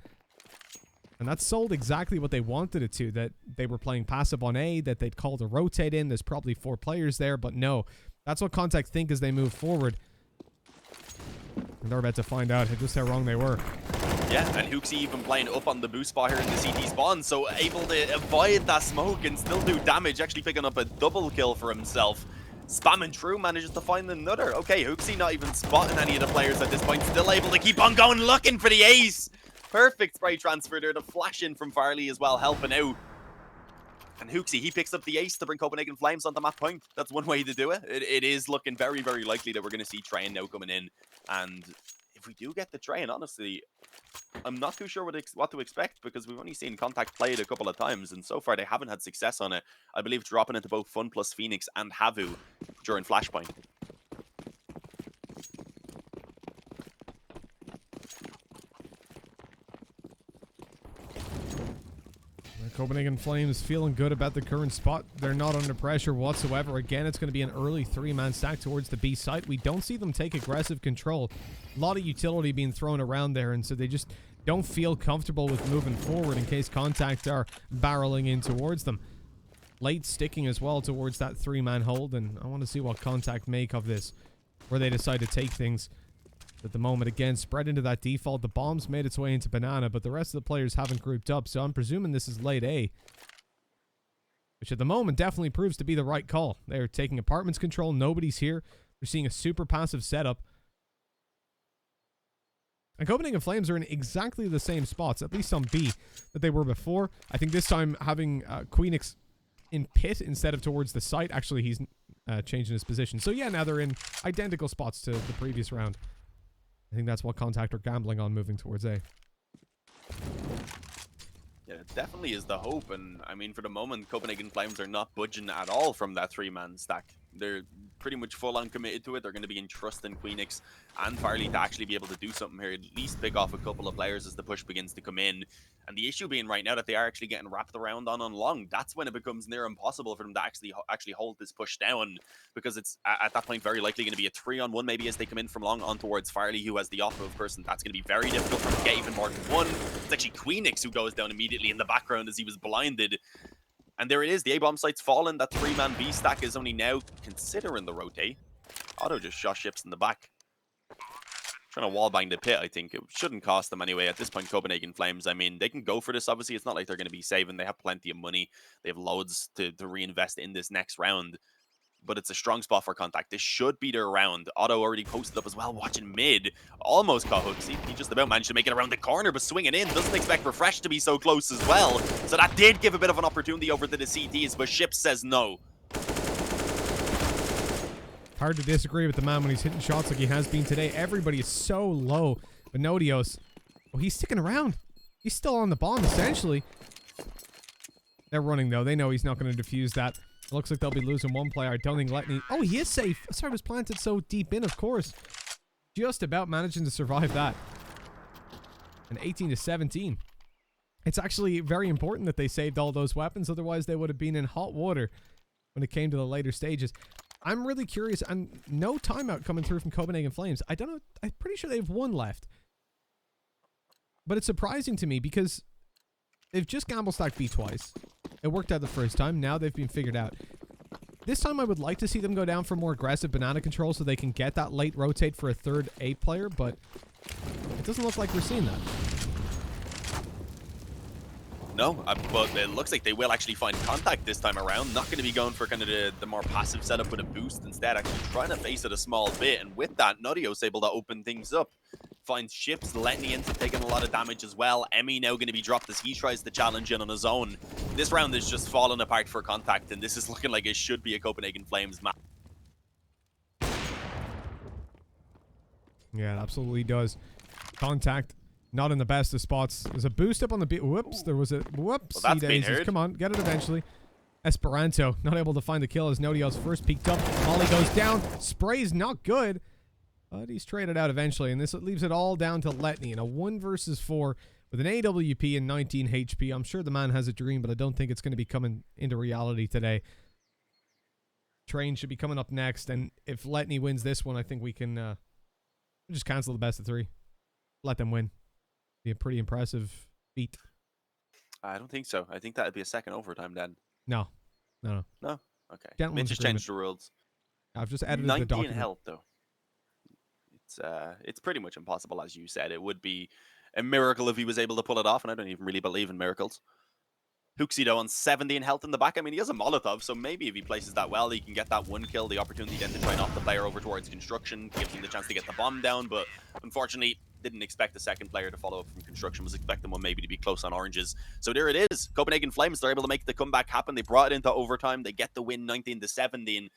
And that sold exactly what they wanted it to, that they were playing passive on A, that they'd call to rotate in. There's probably 4 players there, but no. That's what Contact think as they move forward. And they're about to find out just how wrong they were. Yeah, and Hooksy even playing up on the boost spot here in the CT spawn, so able to avoid that smoke and still do damage, actually picking up a double kill for himself. Spamming through, manages to find another. Okay, Hooksy not even spotting any of the players at this point, still able to keep on going, looking for the ace. Perfect spray transfer there, the flash in from Farley as well, helping out. And Hooksy, he picks up the ace to bring Copenhagen Flames on the map point. That's one way to do it. It is looking very, very likely that we're going to see Train now coming in. And if we do get the Train, honestly, I'm not too sure what to expect, because we've only seen Contact play it a couple of times, and so far they haven't had success on it. I believe dropping into both Fun plus Phoenix and Havu during Flashpoint. Copenhagen Flames feeling good about the current spot. They're not under pressure whatsoever. Again, it's going to be an early 3-man stack towards the B site. We don't see them take aggressive control. A lot of utility being thrown around there, and so they just don't feel comfortable with moving forward in case Contact are barreling in towards them. Late sticking as well towards that 3-man hold, and I want to see what Contact make of this, where they decide to take things. At the moment, again, spread into that default. The bomb's made its way into banana, but the rest of the players haven't grouped up, so I'm presuming this is late A. Which at the moment definitely proves to be the right call. They're taking apartments control. Nobody's here. We're seeing a super passive setup. And Copenhagen Flames are in exactly the same spots, at least on B, that they were before. I think this time having Queenix in pit instead of towards the site. Actually, he's changing his position. So yeah, now they're in identical spots to the previous round. I think that's what c0ntact are gambling on moving towards A. Yeah, it definitely is the hope. And I mean, for the moment, Copenhagen Flames are not budging at all from that 3-man stack. They're pretty much full on committed to it. They're going to be entrusting Queenix and Farley to actually be able to do something here, at least pick off a couple of players as the push begins to come in. And the issue being right now that they are actually getting wrapped around on long. That's when it becomes near impossible for them to actually hold this push down, because it's at that point very likely going to be a 3-on-1 maybe as they come in from long on towards Farley, who has the off move person. That's going to be very difficult for them to get even more than one. It's actually Queenix who goes down immediately in the background as he was blinded. And there it is. The A-bomb site's fallen. That 3-man B stack is only now considering the rotate. Otto just shot ships in the back. Trying to wallbang the pit, I think. It shouldn't cost them anyway. At this point, Copenhagen Flames, I mean, they can go for this, obviously. It's not like they're going to be saving. They have plenty of money. They have loads to reinvest in this next round. But it's a strong spot for c0ntact. This should be their round. Otto already posted up as well, watching mid. Almost caught hooks. He just about managed to make it around the corner, but swinging in. Doesn't expect Refresh to be so close as well. So that did give a bit of an opportunity over to the CTs, but Ship says no. Hard to disagree with the man when he's hitting shots like he has been today. Everybody is so low. But Nodios, well, he's sticking around. He's still on the bomb, essentially. They're running, though. They know he's not going to defuse that. It looks like they'll be losing one player. I don't think Letney... Oh, he is safe. Sorry, it was planted so deep in, of course. Just about managing to survive that. And 18-17. It's actually very important that they saved all those weapons. Otherwise, they would have been in hot water when it came to the later stages. I'm really curious. And no timeout coming through from Copenhagen Flames. I don't know. I'm pretty sure they have one left. But it's surprising to me because they've just gamble stacked B twice. It worked out the first time. Now they've been figured out. This time I would like to see them go down for more aggressive banana control so they can get that late rotate for a third A player, but it doesn't look like we're seeing that. No, but it looks like they will actually find c0ntact this time around. Not going to be going for kind of the more passive setup with a boost. Instead, actually trying to face it a small bit. And with that, Nodios able to open things up. Finds ships, letting into taking a lot of damage as well. Emmy now going to be dropped as he tries to challenge in on his own. This round is just falling apart for c0ntact, and this is looking like it should be a Copenhagen Flames match. Yeah, it absolutely does. c0ntact, not in the best of spots. There's a boost up on the... Whoops, there was a... Whoops, well, that's been heard. Come on, get it eventually. Esperanto, not able to find the kill as Nodios first peeked up. Molly goes down. Spray's not good. But he's traded out eventually, and this leaves it all down to Letney in a 1 versus 4 with an AWP and 19 HP. I'm sure the man has a dream, but I don't think it's going to be coming into reality today. Train should be coming up next, and if Letney wins this one, I think we can just cancel the best of 3. Let them win. Be a pretty impressive feat. I don't think so. I think that would be a second overtime then. No. No? Okay. Gentleman's Just agreement. changed the rules. I've just edited 90 the document. in health, though. It's pretty much impossible, as you said. It would be a miracle if he was able to pull it off, and I don't even really believe in miracles. Hooksy, though, on 70 in health in the back. I mean, he has a Molotov, so maybe if he places that well, he can get that 1 kill. The opportunity then to try and knock the player over towards construction, gives him the chance to get the bomb down, but unfortunately, didn't expect the second player to follow up from construction, was expecting one maybe to be close on oranges. So there it is. Copenhagen Flames, they're able to make the comeback happen. They brought it into overtime. They get the win 19-17.